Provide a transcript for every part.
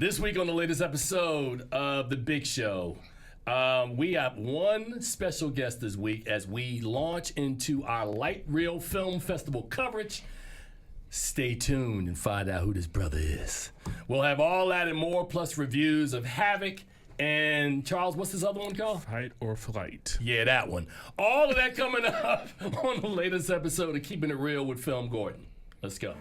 This week on the latest episode of The Big Show, we have one special guest this week as we launch into our LightReel Film Festival coverage. Stay tuned and find out who this brother is. We'll have all that and more, plus reviews of Havoc and Charles, what's this other one called? Fight or Flight. Yeah, that one. All of that coming up on the latest episode of Keeping It Real with FilmGordon. Let's go.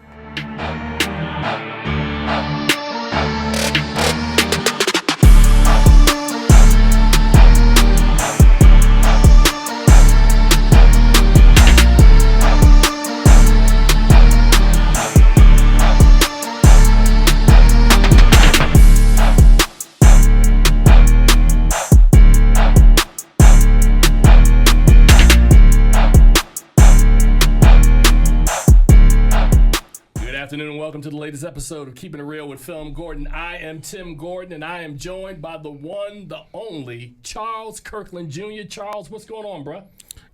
Welcome to the latest episode of Keeping It Real with FilmGordon. I am Tim Gordon, and I am joined by the one, the only, Charles Kirkland Jr. Charles, what's going on, bro?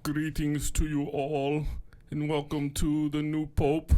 Greetings to you all, and welcome to the new Pope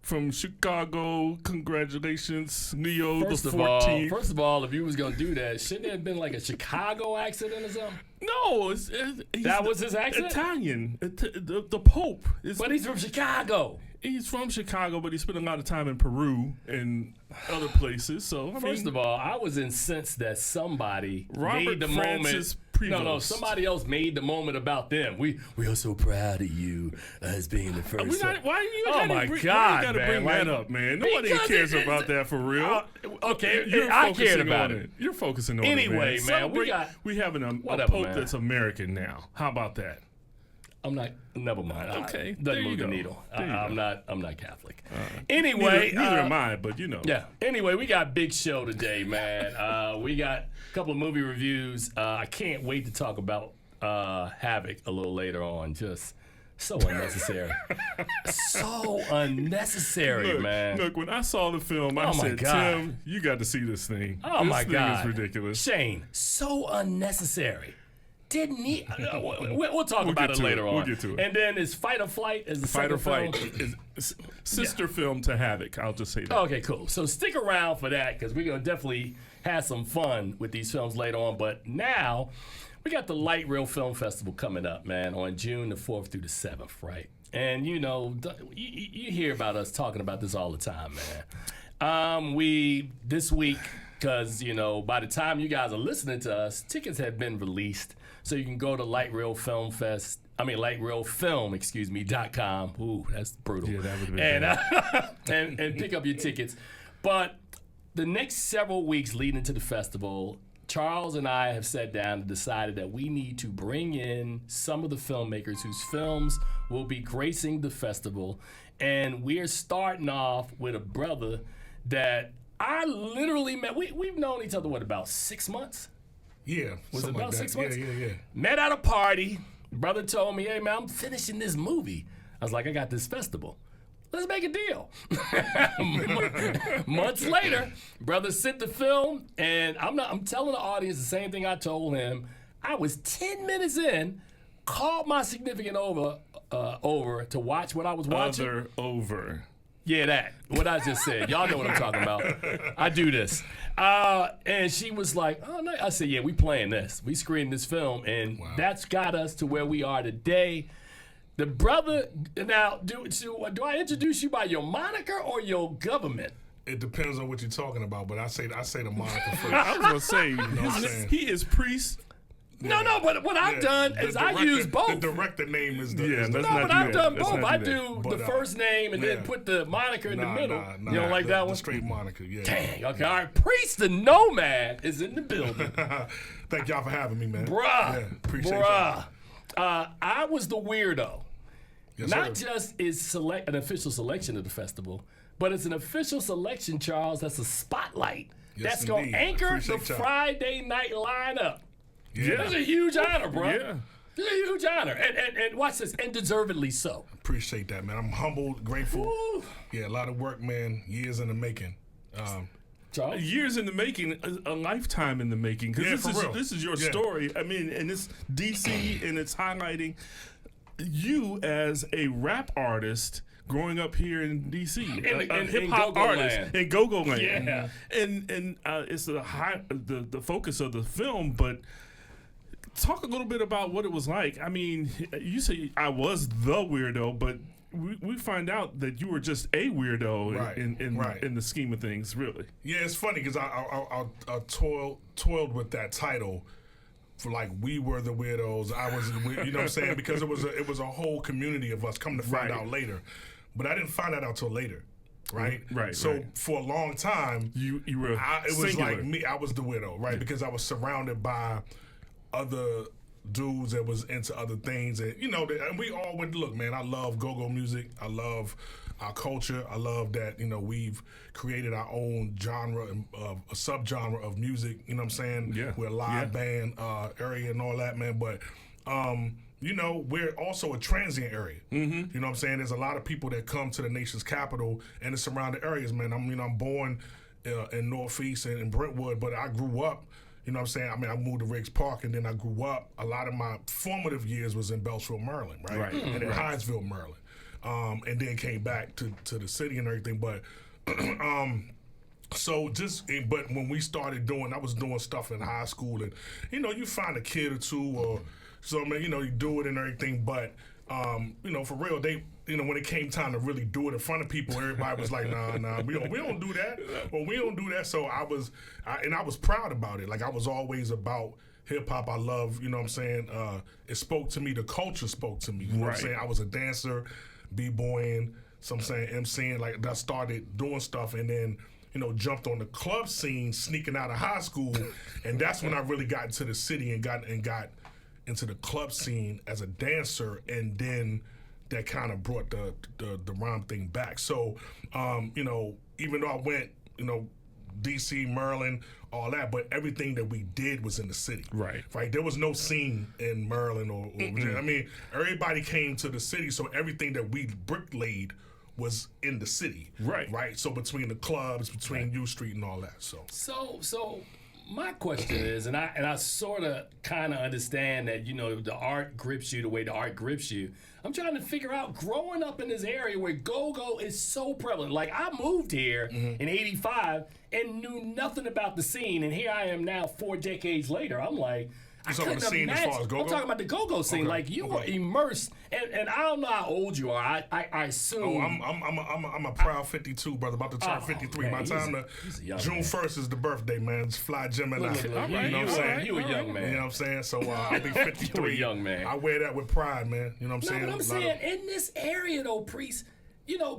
from Chicago. Congratulations, Leo the 14th. First of all, if you was going to do that, shouldn't it have been like a Chicago accident or something? No, that was his accent? Italian. The Pope. But he's from Chicago. He's from Chicago, but he spent a lot of time in Peru and other places. So first of all, I was incensed that somebody made the Francis moment. No, somebody else made the moment about them. We are so proud of you as being the first. Why you gotta bring that up, man? Nobody cares about that for real. Okay, I cared about it. You're focusing on anyway, it, man. We having a Pope that's American now. How about that? I'm not. Never mind. Okay, doesn't move the needle. I'm not Catholic. Anyway, neither am I. But you know. Yeah. Anyway, we got a big show today, man. We got a couple of movie reviews. I can't wait to talk about Havoc a little later on. Just so unnecessary. So unnecessary, man. Look, when I saw the film, I said, Tim, you got to see this thing. Oh my God, this thing is ridiculous. Shane, so unnecessary. Didn't he? We'll talk about it later on. We'll get to it. And then is Fight or Flight is the Fight or second Flight is sister film to Havoc. I'll just say that. Okay, cool. So stick around for that because we're gonna definitely have some fun with these films later on. But now we got the LightReel Film Festival coming up, man, on June the 4th through the 7th, right? And you know, you hear about us talking about this all the time, man. This week, because you know, by the time you guys are listening to us, tickets have been released. So you can go to LightReelFilm.com. Ooh, that's brutal. Yeah, that would have been and pick up your tickets. But the next several weeks leading to the festival, Charles and I have sat down and decided that we need to bring in some of the filmmakers whose films will be gracing the festival. And we're starting off with a brother that I literally met. We've known each other, about 6 months? Yeah. Was it about 6 months? Yeah. Met at a party. Brother told me, hey, man, I'm finishing this movie. I was like, I got this festival. Let's make a deal. Months later, brother sent the film, and I'm telling the audience the same thing I told him. I was 10 minutes in, called my significant over to watch what I was watching. Yeah, that. What I just said. Y'all know what I'm talking about. I do this. And she was like, oh, no. I said, yeah, we playing this. We screened this film, and that's got us to where we are today. The brother, now, do I introduce you by your moniker or your government? It depends on what you're talking about, but I say the moniker first. I was going to say, he is Priest. No, but what I've done is I use both. The director name is the... I've done both. I do the first name and then put the moniker in the middle. You don't like that one? The straight moniker, yeah. Dang, okay, all right. Priest da Nomad is in the building. Thank y'all for having me, man. Bruh. Yeah, appreciate y'all. I was the weirdo. Yes, Not sir. just is an official selection of the festival, but it's an official selection, Charles, that's a spotlight. Yes, that's going to anchor the Friday night lineup. Yeah. That's a huge honor, bro. Yeah. It's a huge honor. And watch this, and deservedly so. Appreciate that, man. I'm humbled, grateful. Woo. Yeah, a lot of work, man. Years in the making. Charles? Years in the making, a lifetime in the making. Because this is your Yeah. story. I mean, and it's DC, and it's highlighting you as a rap artist growing up here in DC, in hip hop go-go artist land. in go-go land. Yeah. And it's the focus of the film, but talk a little bit about what it was like. I mean, you say I was the weirdo, but we find out that you were just a weirdo in the scheme of things, really. Yeah, it's funny because I toiled with that title for like we were the weirdos. I was, you know what I'm saying? Because it was a whole community of us. Come to find out later, but I didn't find that out till later. Right. So for a long time, you were it was like me. I was the widow, right? Yeah. Because I was surrounded by other dudes that was into other things, and you know, and we all went. Look, man, I love go-go music. I love our culture. I love that we've created our own genre, a subgenre of music. You know what I'm saying? Yeah. We're a live band area and all that, man. But we're also a transient area. Mm-hmm. You know what I'm saying? There's a lot of people that come to the nation's capital and the surrounding areas, man. I'm born in Northeast and in Brentwood, but I grew up. You know what I'm saying? I mean, I moved to Riggs Park, and then I grew up. A lot of my formative years was in Beltsville, Maryland, right? And in Hyattsville, Maryland. And then came back to the city and everything. But but when we started I was doing stuff in high school, and you find a kid or two, or so, man, you do it and everything. But for real, when it came time to really do it in front of people, everybody was like, nah, we don't do that. Well, we don't do that. So I was proud about it. Like, I was always about hip hop. I love, you know what I'm saying? It spoke to me. The culture spoke to me. You know what I'm saying? I was a dancer, b-boying, some saying MCing. Like, I started doing stuff, and then jumped on the club scene, sneaking out of high school, and that's when I really got into the city and got into the club scene as a dancer, and then that kind of brought the rhyme thing back. So, even though I went, DC, Maryland, all that, but everything that we did was in the city. Right. There was no scene in Maryland or Virginia. I mean, everybody came to the city, so everything that we bricklayed was in the city. Right. So between the clubs, between U Street and all that. So my question is, and I sort of kind of understand that, the art grips you the way the art grips you. I'm trying to figure out, growing up in this area where go-go is so prevalent. Like, I moved here in '85 and knew nothing about the scene, and here I am now 4 decades later. I'm like, I couldn't imagine. As far as go-go? I'm talking about the go-go scene. Okay. Like, you were immersed, and I don't know how old you are. I assume. Oh, I'm a proud 52, brother. About to turn 53. Man, my time June 1st is the birthday, man. It's Fly Gemini. Look, you know what I'm saying? You a young man. You know what I'm saying? So I'll be 53. You a young man. I wear that with pride, man. You know what I'm saying? But I'm saying, in this area, though, Priest,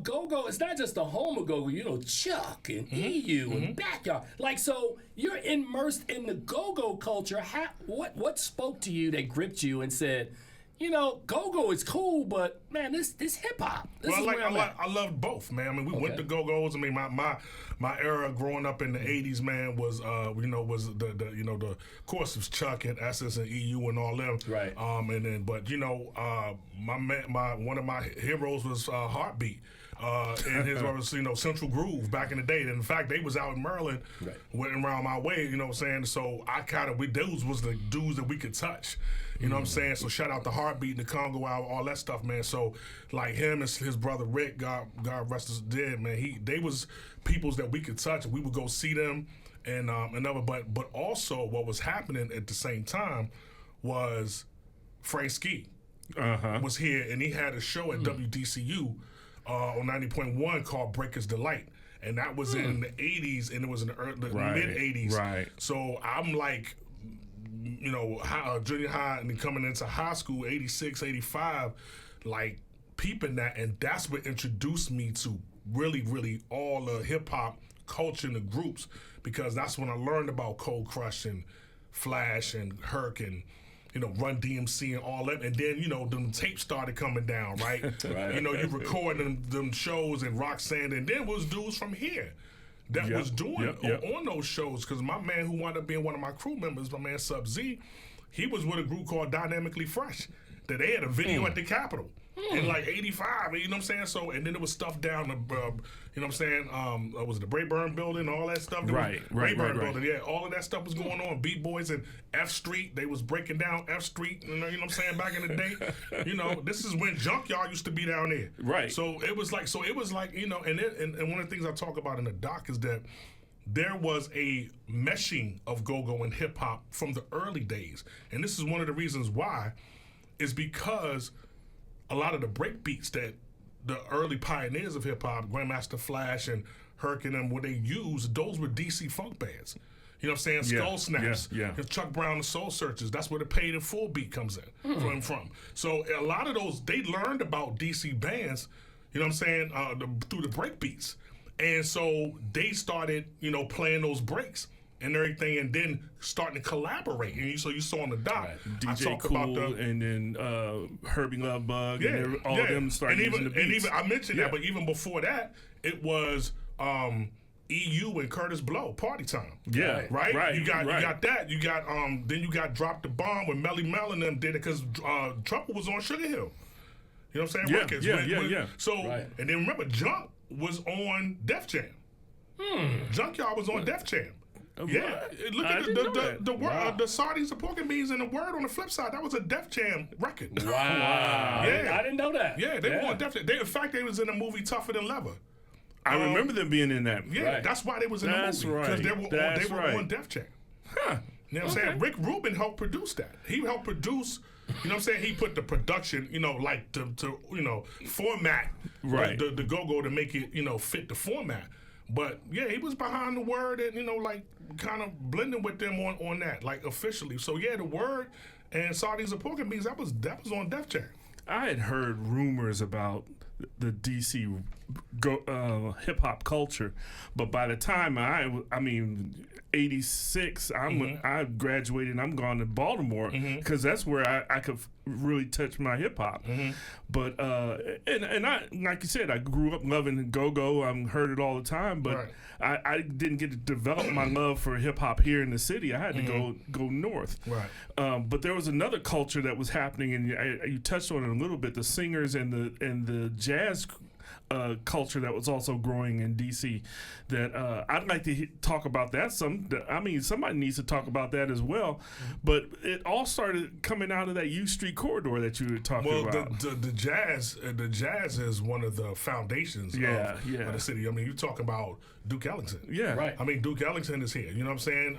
go-go, it's not just the home of go-go, Chuck and EU and Backyard. Like, so you're immersed in the go-go culture. What spoke to you that gripped you and said, go-go is cool, but man, this hip-hop. I loved both, man. I mean, we went to go-go's. I mean, my era growing up in the 80s, man, was was the of course it was Chuck and Essence and EU and all them. Right. And then one of my heroes was Heartbeat. And his was Central Groove back in the day. And in fact, they was out in Maryland, went around my way. You know what I'm saying? So those was the dudes that we could touch. You know what I'm saying? So shout out to Heartbeat and the Congo Hour, all that stuff, man. So like him and his brother Rick, God rest his dead, man. They was peoples that we could touch, and we would go see them and another. But also what was happening at the same time was Frank Ski was here, and he had a show at WDCU on 90.1 called Breakers Delight. And that was in the 80s, and it was in the mid-80s. Right. So I'm like, junior high and then coming into high school, 86, 85, like peeping that. And that's what introduced me to really, really all the hip-hop culture and the groups, because that's when I learned about Cold Crush and Flash and Herc and Run DMC and all that. And then, them tapes started coming down, right? You recording them shows and Roxanne, and then was dudes from here that was doing on those shows. Because my man who wound up being one of my crew members, my man Sub Z, he was with a group called Dynamically Fresh, that they had a video at the Capitol. in like '85. You know what I'm saying? So, and then there was stuff down the, you know what I'm saying? Was it the Brayburn building, all that stuff? Right. Building, yeah. All of that stuff was going on. B-boys and F Street, they was breaking down F Street. You know what I'm saying? Back in the day, you know, this is when Junkyard used to be down there. Right. So it was like, you know, and one of the things I talk about in the doc is that there was a meshing of go-go and hip-hop from the early days. And this is one of the reasons why, is because a lot of the break beats that the early pioneers of hip-hop, Grandmaster Flash and Herc and them, what they used, those were DC funk bands. You know what I'm saying? Skull Snaps, Chuck Brown and Soul Searchers. That's where the Paid in Full beat comes in from. So a lot of those, they learned about DC bands, you know what I'm saying, through the break beats. And so they started, you know, playing those breaks and everything, and then starting to collaborate. And so you saw on the doc, I DJ talk Cool about and then Herbie Love Bug, and all of them started using the beats. And even I mentioned that, but even before that, it was EU and Curtis Blow, Party Time. Yeah, right. You got that. You got then you got Drop the Bomb when Melly Mel and them did it because Trouble was on Sugar Hill. You know what I'm saying? Records. Yeah. So and then remember, Junk was on Def Jam. Junkyard was on Def Jam. Yeah, look at the word, the sardines, the pork and beans, and the word on the flip side. That was a Def Jam record. Wow. Yeah, I didn't know that. Yeah, they were on Def Jam. In fact, they was in the movie Tougher Than Leather. I remember them being in that. Yeah, that's why they was in the movie because they were on Def Jam. Huh. You know what I'm saying? Rick Rubin helped produce that. He helped produce. You know what I'm saying? He put the production, you know, like to you know, format the go-go to make it, you know, fit the format. But yeah, he was behind the word and, you know, like kind of blending with them on that, like officially. So yeah, the word and Sardines and Pork and Beans, that was on Def Jam. I had heard rumors about the DC hip hop culture, but by the time I mean 86, I graduated and I'm gone to Baltimore because that's where I could really touch my hip hop. But and I, like you said, I grew up loving go-go. I heard it all the time, but I didn't get to develop my love for hip hop here in the city. I had to go north. But there was another culture that was happening, and you touched on it a little bit. The singers and the jazz culture that was also growing in DC. That I'd like to talk about that. Somebody needs to talk about that as well. But it all started coming out of that U Street corridor that you were talking about. The jazz is one of the foundations of the city. I mean, you talk about Duke Ellington. Yeah, right. I mean, Duke Ellington is here. You know what I'm saying?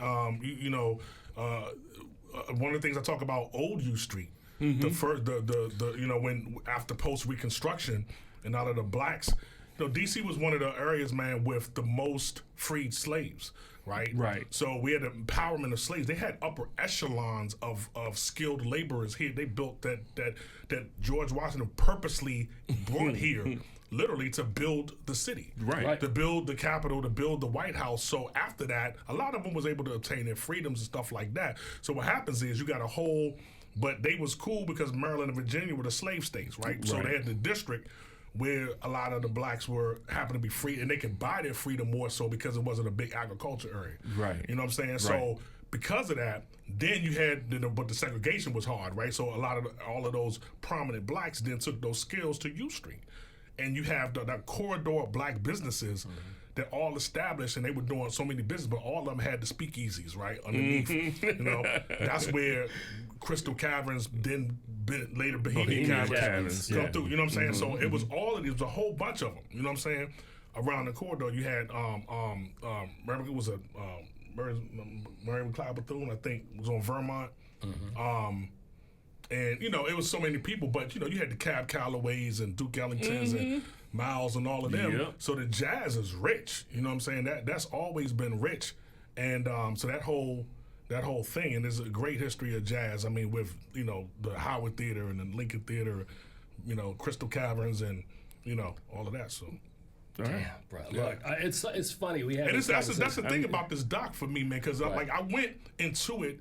One of the things I talk about, Old U Street. The first, the you know, when after post Reconstruction. And out of the blacks, you know, DC was one of the areas, man, with the most freed slaves, right? Right. So we had the empowerment of slaves. They had upper echelons of skilled laborers here. They built that George Washington purposely brought here, literally to build the city, right? To build the Capitol, to build the White House. So after that, a lot of them was able to obtain their freedoms and stuff like that. So what happens is you got a whole, but they was cool because Maryland and Virginia were the slave states, right? So they had the district where a lot of the blacks happened to be free, and they could buy their freedom more so because it wasn't a big agriculture area. Right. You know what I'm saying? Right. So because of that, then you had, but the segregation was hard, right? So all of those prominent blacks then took those skills to U Street. And you have that corridor of black businesses that all established, and they were doing so many business, but all of them had the speakeasies, right, underneath. You know, that's where Crystal Caverns, then later Bohemian Caverns come through. You know what I'm saying? So it was all of these, a whole bunch of them. You know what I'm saying? Around the corridor, you had remember it was a Mary McLeod Bethune, I think, was on Vermont. And you know, it was so many people, but you know, you had the Cab Callaways and Duke Ellingtons and Miles and all of them. Yep. So the jazz is rich. You know what I'm saying? That's always been rich. And so that whole thing, and there's a great history of jazz. I mean, with, you know, the Howard Theater and the Lincoln Theater, you know, Crystal Caverns, and, you know, all of that. So, damn, bro. Look, it's funny. We have that's the thing about this doc for me, man, because like I went into it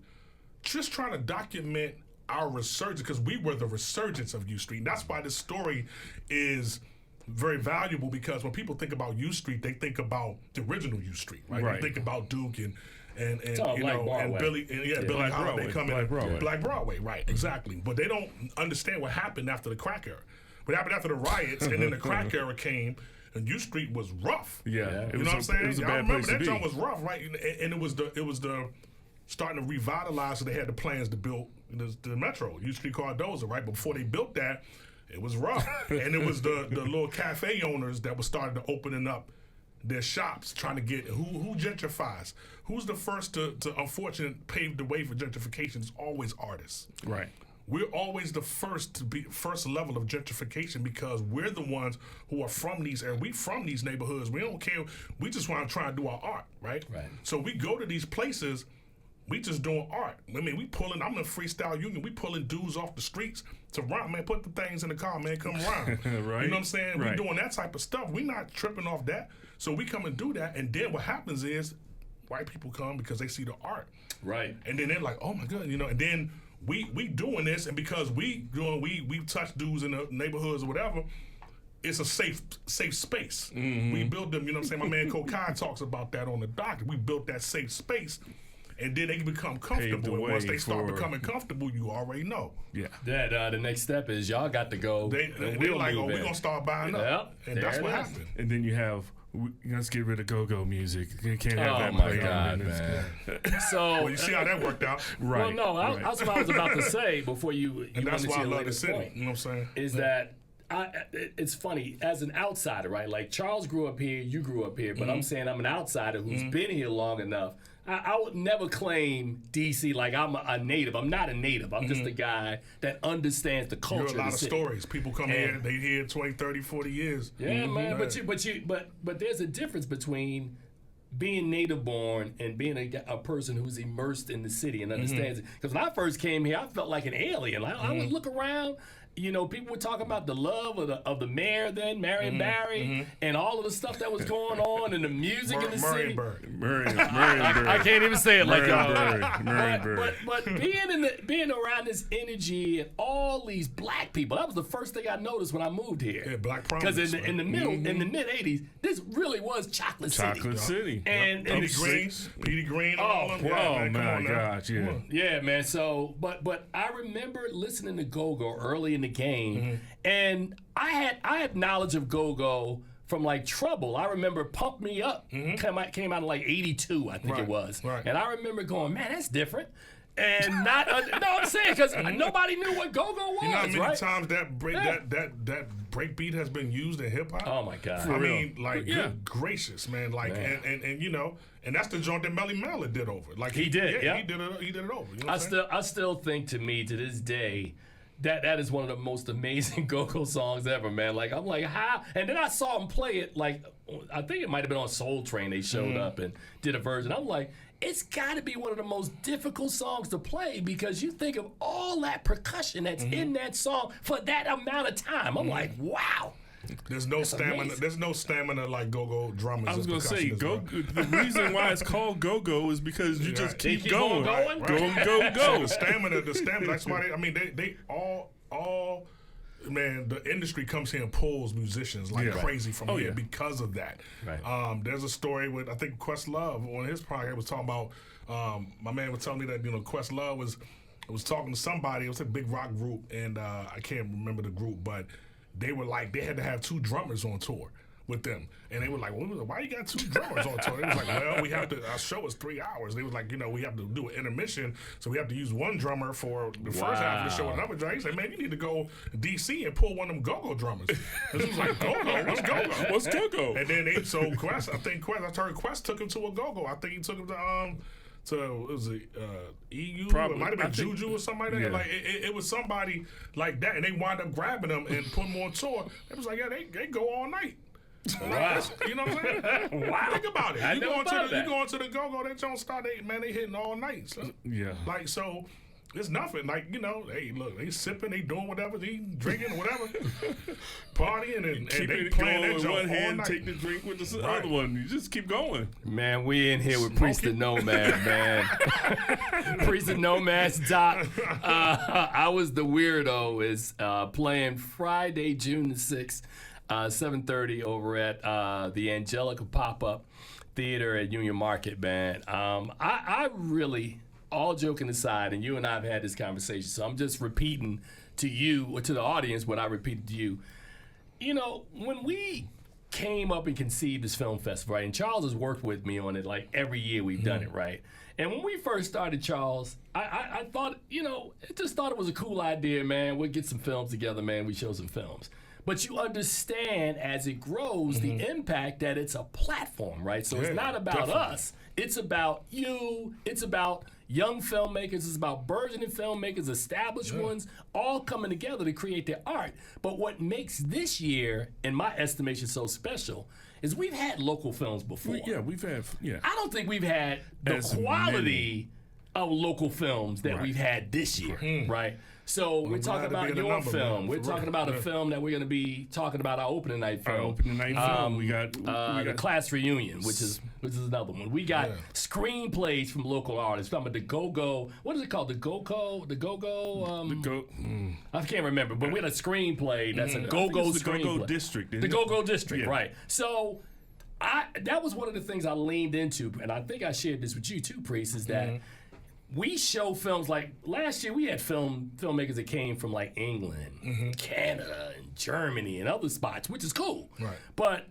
just trying to document our resurgence, because we were the resurgence of U Street. And that's why this story is very valuable, because when people think about U Street, they think about the original U Street, right? They think about Duke and you know, and Billy, Billie Holiday coming, Black Broadway, right? Exactly. But they don't understand what happened after the crack era. What happened after the riots and then the crack era came, and U Street was rough. Yeah, You know what I'm saying? It was a Y'all bad remember place to that be. joint was rough, right? And it was the starting to revitalize, so they had the plans to build the metro, U Street Cardozo, right? But before they built that, it was rough. And it was the little cafe owners that were starting to opening up their shops, trying to get who gentrifies. Who's the first to unfortunately pave the way for gentrification? It's always artists. Right. We're always the first level of gentrification because we're the ones who are from these areas. We from these neighborhoods. We don't care. We just want to try and do our art, right? Right. So we go to these places. We just doing art. I mean, we pulling. I'm in freestyle union. We pulling dudes off the streets to run. Man, put the things in the car. Man, come around. Right. You know what I'm saying? Right. We doing that type of stuff. We not tripping off that. So we come and do that, and then what happens is, white people come because they see the art. Right. And then they're like, oh my God, you know, and then we doing this, and because we touch dudes in the neighborhoods or whatever, it's a safe space. We build them, you know what I'm saying? My man Kokai talks about that on the doc. We built that safe space, and then they can become comfortable. And once they start becoming comfortable, you already know. Yeah. That the next step is y'all got to go. They're like, oh, we're going to start buying up. Yep, And that's there what it is. happened. And then you have, let's get rid of go-go music. You can't have that Oh my playing. God, man. So Well, you see how that worked out. Right. Well, no, right. that's what I was about to say before you And that's went why I into your love the latest city. point. You know what I'm saying? Is that it's funny as an outsider, right? Like Charles grew up here, you grew up here, but I'm saying I'm an outsider who's been here long enough. I would never claim DC like I'm a native. I'm not a native. I'm just a guy that understands the You culture. hear a lot of of the city. stories. People come here, they here 20, 30, 40 years. Yeah, man. Right. But there's a difference between being native born and being a person who's immersed in the city and understands it. Because when I first came here, I felt like an alien. I would look around. You know, people were talking about the love of the mayor then, Marion Barry, and all of the stuff that was going on and the music in the city. I can't even say it like y'all. But being around this energy and all these black people, that was the first thing I noticed when I moved here. Yeah, black Because promise. in the middle, in the mid '80s, this really was Chocolate City. Chocolate City. And Petey Green, all of them. Oh, Yeah, man, come my on now. gosh, yeah. Yeah, man. So, but I remember listening to Go-Go early in the game, and I had knowledge of Go-Go from like Trouble. I remember Pump Me Up came out in like '82, I think it was, right. and I remember going, man, that's different. And not no, I'm saying because nobody knew what Go-Go was, You know how many right? times that break beat has been used in hip hop? Oh my God! I mean, like, Yeah. good gracious, man. Like, and you know, and that's the joint that Melly Mel did over. Like He did, yeah. he did it over. You know what I'm saying? I still think to me to this day that is one of the most amazing Go-Go songs ever, man. Like I'm like, how? And then I saw him play it. Like I think it might have been on Soul Train. They showed up and did a version. I'm like, it's got to be one of the most difficult songs to play because you think of all that percussion that's in that song for that amount of time. I'm like, wow. There's no stamina. amazing. There's no stamina like go-go drummers. I was and gonna say, percussionists, the reason why it's called go-go is because you just They keep keep on going. going? Go. the stamina. That's why they all. Man, the industry comes here and pulls musicians like crazy from here because of that. Right. There's a story with I think Questlove on his podcast was talking about. My man was telling me that Questlove was talking to somebody. It was a big rock group, and I can't remember the group, but they were like they had to have 2 drummers on tour with them, and they were like, well, "Why you got 2 drummers on tour?" They was like, "Well, we have to. Our show is 3 hours." They was like, we have to do an intermission, so we have to use 1 drummer for the first half of the show, and another drummer. He said, "Man, you need to go DC and pull one of them go-go drummers." And he was like, "Go-go? What's go-go? What's go-go? And then Quest, I heard Quest took him to a go-go. I think he took him to it was a EU. Probably. It might have been I think- Juju or something like that. Yeah. Like it was somebody like that, and they wound up grabbing him and putting him on tour. It was like, yeah, they go all night. Wow. You know what I'm saying? Wow. Think about it. I You never going thought to of the that. you going to the go-go, they don't start they hitting all night. So. Yeah. Like so it's nothing. Like, hey, look, they sipping, they doing whatever, they drinking, whatever, partying, and Keep they it playing going that with joint one all hand, night. take the drink with the Right. other one. You just keep going. Man, we in here with Priest da Nomad, man. Priest da Nomad's doc. I was the weirdo is playing Friday, June the 6th, 7:30 over at the Angelica Pop-Up Theater at Union Market, man. I really, all joking aside, and you and I have had this conversation, so I'm just repeating to you or to the audience what I repeated to you. you know, when we came up and conceived this film festival, right? And Charles has worked with me on it like every year we've done it, right? And when we first started, Charles, I thought, you know, just thought it was a cool idea, man. We'll get some films together, man. We show some films. But you understand as it grows the impact that it's a platform, right? So it's not about us. It's about you. It's about young filmmakers. It's about burgeoning filmmakers, established ones, all coming together to create their art. But what makes this year, in my estimation, so special is we've had local films before. We've had. I don't think we've had the As quality of local films that we've had this year, right? So we're talking about your film. We're talking about a film that we're going to be talking about, our opening night film. Our opening night film. We got the Class Reunion, which is another one. We got screenplays from local artists. Talking about the Go-Go. What is it called? The Go-Go. I can't remember, but we had a screenplay that's a Go-Go screenplay. The Go-Go District. The Go-Go District, right? So that was one of the things I leaned into, and I think I shared this with you too, Priest, is that. We show films like last year. We had filmmakers that came from like England, Canada, and Germany, and other spots, which is cool. Right. But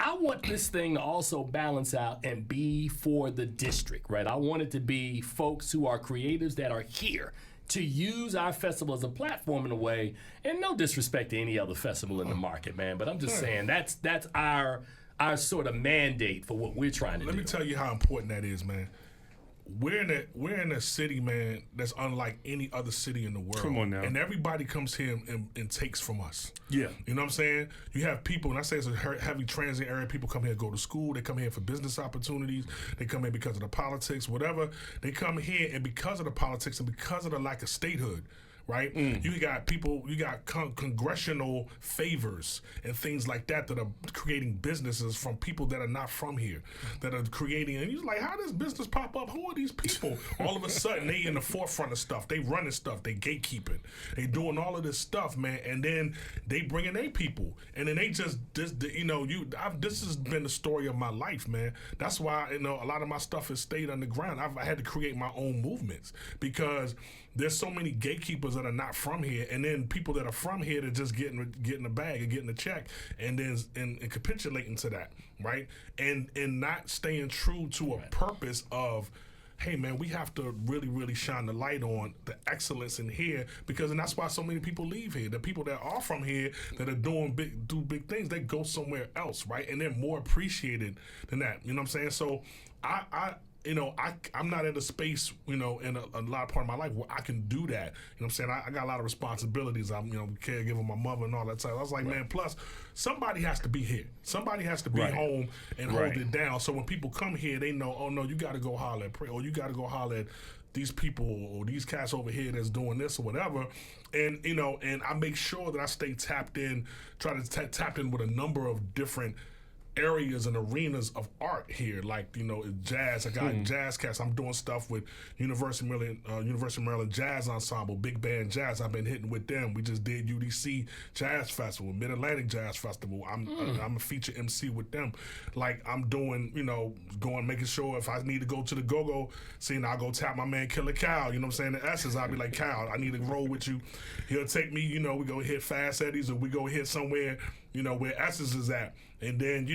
I want this thing to also balance out and be for the district, right? I want it to be folks who are creatives that are here to use our festival as a platform in a way. And no disrespect to any other festival in the market, man. But I'm just saying that's our sort of mandate for what we're trying to do. Let me tell you how important that is, man. We're in a city, man, that's unlike any other city in the world. Come on now. And everybody comes here and takes from us. Yeah. You know what I'm saying? You have people, and I say it's a heavy transit area. People come here to go to school. They come here for business opportunities. They come here because of the politics, whatever. They come here, and because of the politics and because of the lack of statehood, right? You got people, you got congressional favors and things like that are creating businesses from people that are not from here, that are creating, and you're like, how does business pop up? Who are these people? All of a sudden, they in the forefront of stuff. They running stuff. They gatekeeping. They doing all of this stuff, man, and then they bringing their people, and then they just, this has been the story of my life, man. That's why, a lot of my stuff has stayed underground. I had to create my own movements because there's so many gatekeepers that are not from here, and then people that are from here that just getting the bag and getting the check, and then and capitulating to that, right? And not staying true to a purpose of, hey man, we have to really, really shine the light on the excellence in here, and that's why so many people leave here. The people that are from here that are do big things, they go somewhere else, right? And they're more appreciated than that. You know what I'm saying? So I'm not in a space, in a lot of part of my life where I can do that. You know what I'm saying? I got a lot of responsibilities. I'm, caregiver, my mother and all that stuff. I was like, man, plus somebody has to be here. Somebody has to be home and hold it down. So when people come here, they know, oh no, you got to go holler at Priest, or you got to go holler at these people or these cats over here that's doing this or whatever. And, and I make sure that I stay tapped in, try to tap in with a number of different areas and arenas of art here, like jazz. I got jazz cats. I'm doing stuff with University of Maryland Jazz Ensemble, big band jazz. I've been hitting with them. We just did UDC Jazz Festival, Mid Atlantic Jazz Festival. I'm a feature MC with them. Like I'm doing, making sure if I need to go to the go-go scene, I'll go tap my man Killer Cal. You know what I'm saying? The S's, I'll be like, Cal, I need to roll with you. He'll take me. We go hit Fast Eddie's, or we go hit somewhere, where S's is at. And then,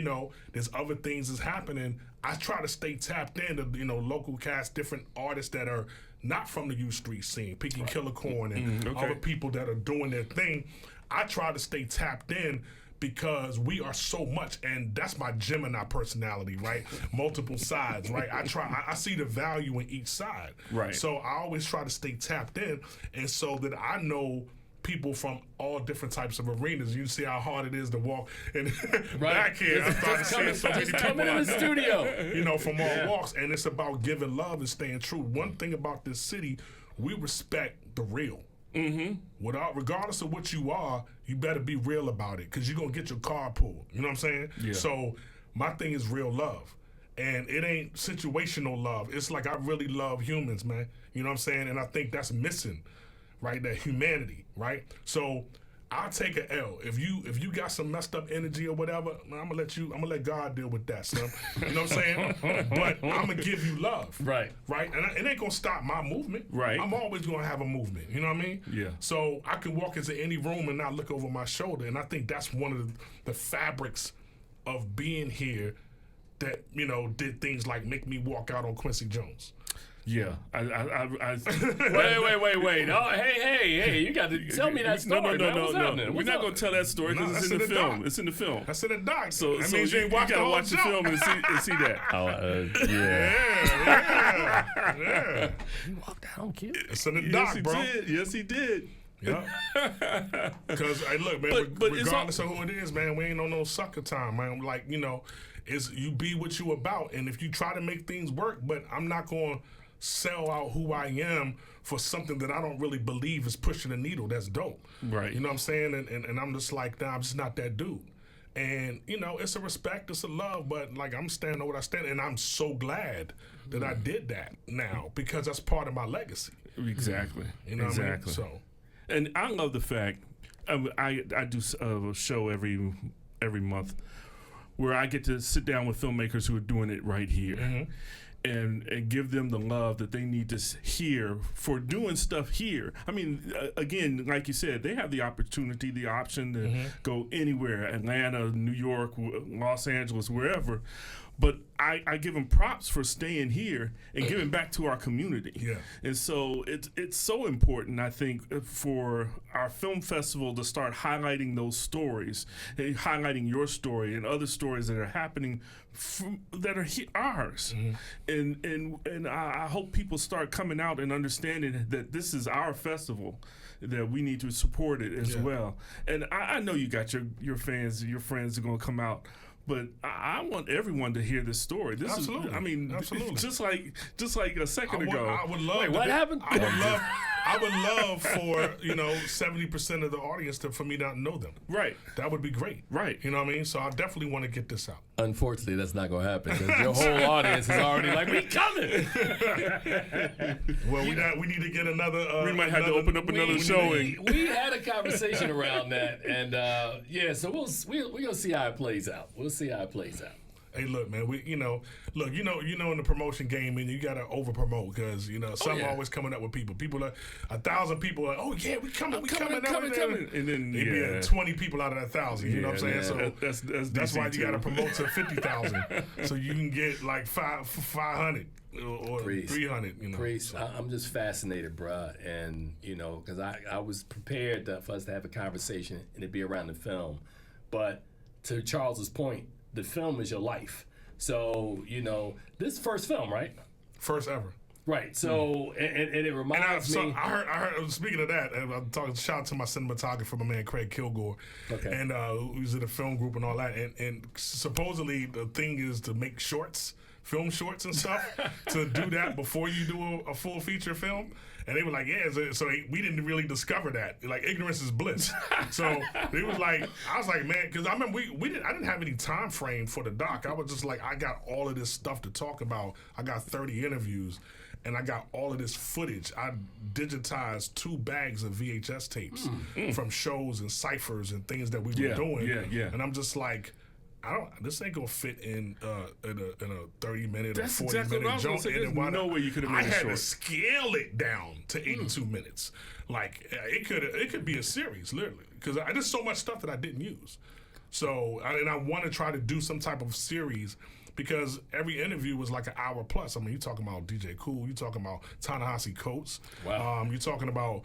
there's other things that's happening. I try to stay tapped into, local cast, different artists that are not from the U Street scene, Pinky Killer Corn and other people that are doing their thing. I try to stay tapped in because we are so much, and that's my Gemini personality, right? Multiple sides, right? I see the value in each side. Right. So I always try to stay tapped in, and so that I know people from all different types of arenas. You see how hard it is to walk and back here. I started seeing so many people in the studio, from all walks, and it's about giving love and staying true. One thing about this city, we respect the real. Regardless of what you are, you better be real about it, because you're gonna get your car pulled. You know what I'm saying? Yeah. So my thing is real love. And it ain't situational love. It's like I really love humans, man. You know what I'm saying? And I think that's missing, right? That humanity, right? So I'll take an L. If you got some messed up energy or whatever, I'm gonna let God deal with that, son. You know what I'm saying? But I'm gonna give you love. Right. Right? And it ain't gonna stop my movement. Right. I'm always gonna have a movement. You know what I mean? Yeah. So I can walk into any room and not look over my shoulder. And I think that's one of the fabrics of being here that, you know, did things like make me walk out on Quincy Jones. Yeah, I Wait. Oh, hey, you got to tell me that story. No. We're not gonna tell that story because it's in the film. It's in the film. That's in the doc. So that so means you ain't gotta watch the show. film and see that. Yeah. You walked out on cue. It's in the doc, bro. Yes, he did. Yeah. Because, hey, look, man, But regardless of who it is, man, we ain't on no sucker time, man. Like, you know, it's you be what you about. And if you try to make things work, but I'm not going to sell out who I am for something that I don't really believe is pushing the needle. That's dope. Right. You know what I'm saying? And I'm just like, nah, I'm just not that dude. And, you know, it's a respect, it's a love, but, like, I'm standing on what I stand. And I'm so glad that I did that now because that's part of my legacy. Exactly. You know exactly. what I mean? So. And I love the fact I do a show every month where I get to sit down with filmmakers who are doing it right here. And give them the love that they need to hear for doing stuff here. I mean, again, like you said, they have the opportunity, the option to go anywhere, Atlanta, New York, Los Angeles, wherever. But I give them props for staying here and giving back to our community. Yeah. And so it's so important, I think, for our film festival to start highlighting those stories, highlighting your story and other stories that are happening that are ours. And I hope people start coming out and understanding that this is our festival, that we need to support it as well. And I know you got your fans, your friends are going to come out. But I want everyone to hear this story. This Absolutely. is, I mean, Absolutely. just like a second ago. I would love. Wait, what happened? I would love for 70% of the audience for me not know them. Right. That would be great. Right. You know what I mean? So I definitely want to get this out. Unfortunately, that's not going to happen because your whole audience is already like, we coming. Well, we need to get another. We might have to open up another showing. We had a conversation around that, and so we're gonna see how it plays out. We'll see how it plays out. Hey, look, man. In the promotion game, and you gotta over promote because something always coming up with people. People are 1,000 people are, oh yeah, we coming. And then be 20 people out of that 1,000. You know what I'm saying? So that's why you gotta promote to 50,000, so you can get like 500 or 300. Priest, I'm just fascinated, bruh, and because I was prepared for us to have a conversation and it'd be around the film, but to Charles's point, the film is your life. So, this first film, right? First ever. Right. So, and it reminds me. I heard, speaking of that, and I'm talking, shout out to my cinematographer, my man Craig Kilgore. Okay. And who's in the film group and all that. And supposedly the thing is to make film shorts and stuff, to do that before you do a full feature film. And they were like, yeah, so we didn't really discover that. Like, ignorance is bliss. So they was like, I was like, man, because I remember I didn't have any time frame for the doc. I was just like, I got all of this stuff to talk about. I got 30 interviews, and I got all of this footage. I digitized 2 bags of VHS tapes from shows and ciphers and things that we were doing. Yeah. And I'm just like, this ain't gonna fit in a 30-minute or 40-minute exactly what I was gonna say. There's no way you could have made it short. I had to scale it down to 82 minutes. Like it could be a series, literally, because there's so much stuff that I didn't use. So I want to try to do some type of series. Because every interview was like an hour plus. I mean, you're talking about DJ Cool, you're talking about Ta-Nehisi Coates. Wow. You're talking about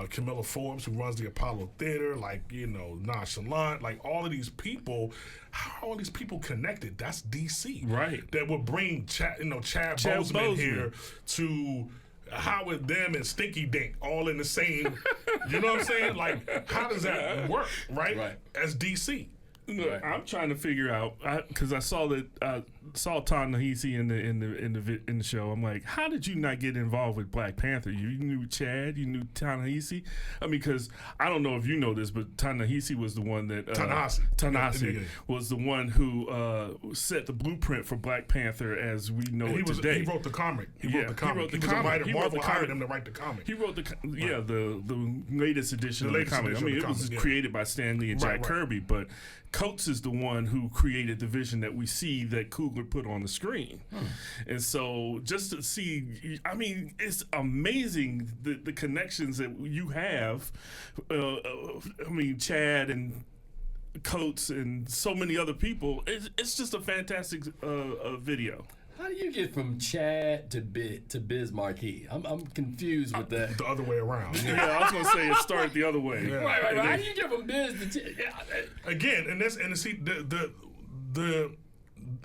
Camilla Forbes, who runs the Apollo Theater, Nonchalant, like all of these people. How are all these people connected? That's DC. Right. That would bring Chad Boseman here to Howard, them, and Stinky Dink all in the same, you know what I'm saying? Like, how does that work, right? As DC. Look, I'm trying to figure out because I saw that saw Ta-Nehisi in the show. I'm like, how did you not get involved with Black Panther? You knew Chad, you knew Ta-Nehisi. I mean, because I don't know if you know this, but Ta-Nehisi was the one that Ta-Nehisi was the one who set the blueprint for Black Panther as we know it today. He wrote the comic. He wrote the comic. He was a writer. Marvel hired him to write the comic. He wrote the latest edition of the comic. I mean, it was created by Stan Lee and Jack Kirby, but Coates is the one who created the vision that we see that Coogler put on the screen. And so just to see, I mean, it's amazing the connections that you have. I mean, Chad and Coates and so many other people. It's just a fantastic video. How do you get from Chad to Biz Marquee? I'm confused with that. The other way around. Yeah, I was gonna say it started the other way. Yeah. Right. How do you get from Biz to Chad? Again, and see the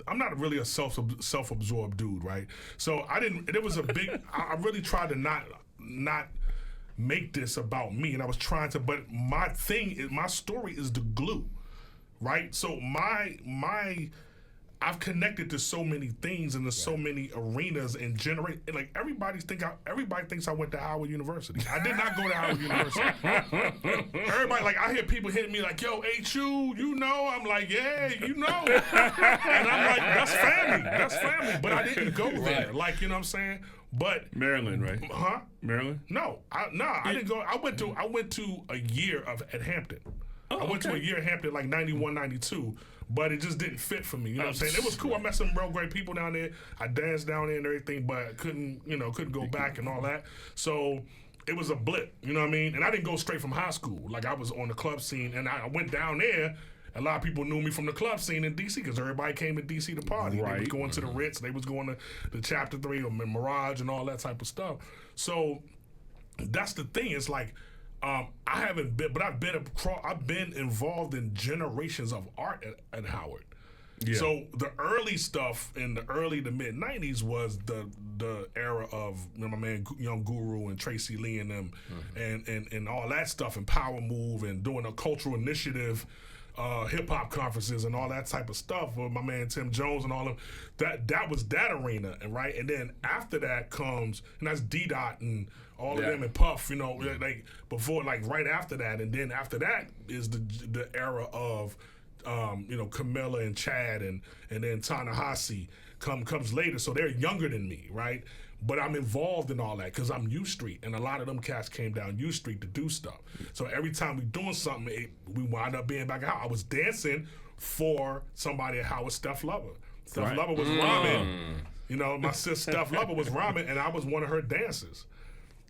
I'm not really a self-absorbed dude, right? So I didn't. It was a big. I really tried to not make this about me, and I was trying to. But my story is the glue, right? So I've connected to so many things and to so many arenas and generate. And like everybody thinks I went to Howard University. I did not go to Howard University. Everybody, like, I hear people hitting me like, "Yo, HU, you know?" I'm like, "Yeah, you know." And I'm like, "That's family. That's family." But I didn't go there. Like, you know what I'm saying? But Maryland, right? Huh? Maryland? No, I didn't go. I went to a year at Hampton. I went to a year at Hampton, like 91, 92. But it just didn't fit for me. You know what I'm saying? It was cool. I met some real great people down there. I danced down there and everything, but couldn't go back and all that. So it was a blip. You know what I mean? And I didn't go straight from high school. Like, I was on the club scene, and I went down there. A lot of people knew me from the club scene in D.C. because everybody came to D.C. to party. Right. They was going to the Ritz. They was going to the Chapter 3 or Mirage and all that type of stuff. So that's the thing. It's like, I haven't been, but I've been involved in generations of art at Howard. Yeah. So the early stuff in the early to mid '90s was the era of my man Young Guru and Tracy Lee and them, and all that stuff, and Power Move and doing a cultural initiative. Hip hop conferences and all that type of stuff with my man Tim Jones and all of that was that arena, and right, and then after that comes, and that's D-Dot and all of them and Puff, like before, like right after that, and then after that is the era of Camilla and Chad and then Ta-Nehisi comes later, so they're younger than me, right? But I'm involved in all that because I'm U Street, and a lot of them cats came down U Street to do stuff. So every time we doing something, we wind up being back at Howard. I was dancing for somebody at Howard, Steph Lover. Steph Lover was rhyming. My sister Steph Lover was rhyming, and I was one of her dancers.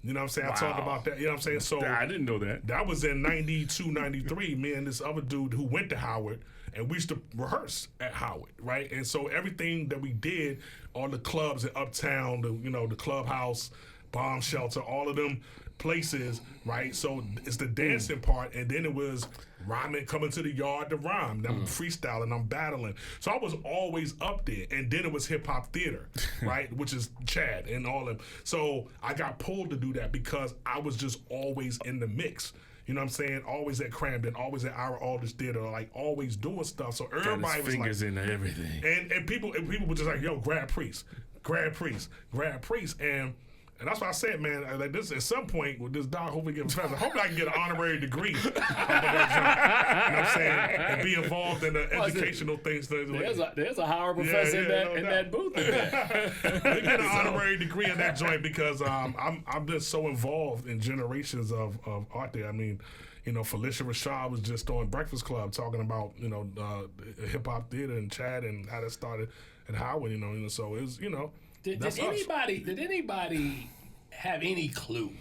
You know what I'm saying? Wow. I talk about that. You know what I'm saying? So I didn't know that. That was in 92, 93. Me and this other dude who went to Howard, and we used to rehearse at Howard, right? And so everything that we did, all the clubs in Uptown, the Clubhouse, Bomb Shelter, all of them places, right? So it's the dancing part, and then it was rhyming, coming to the yard to rhyme. I'm freestyling, I'm battling. So I was always up there. And then it was hip hop theater, right? Which is Chad and all of them. So I got pulled to do that because I was just always in the mix. You know what I'm saying? Always at Cramden, always at our Aldrich Theater, like always doing stuff. So everybody was fingers into everything. And people were just like, "Yo, grab Priest. And that's why I said, man, like this at some point with this dog, hopefully get a professor. Hopefully I can get an honorary degree. You know what I'm saying? And be involved in the educational things. There's a Howard professor in that booth. We get an honorary degree in that joint because I'm just so involved in generations of art there. I mean, Felicia Rashad was just on Breakfast Club talking about hip hop theater and Chad and how that started at Howard. So it was Did anybody have any clue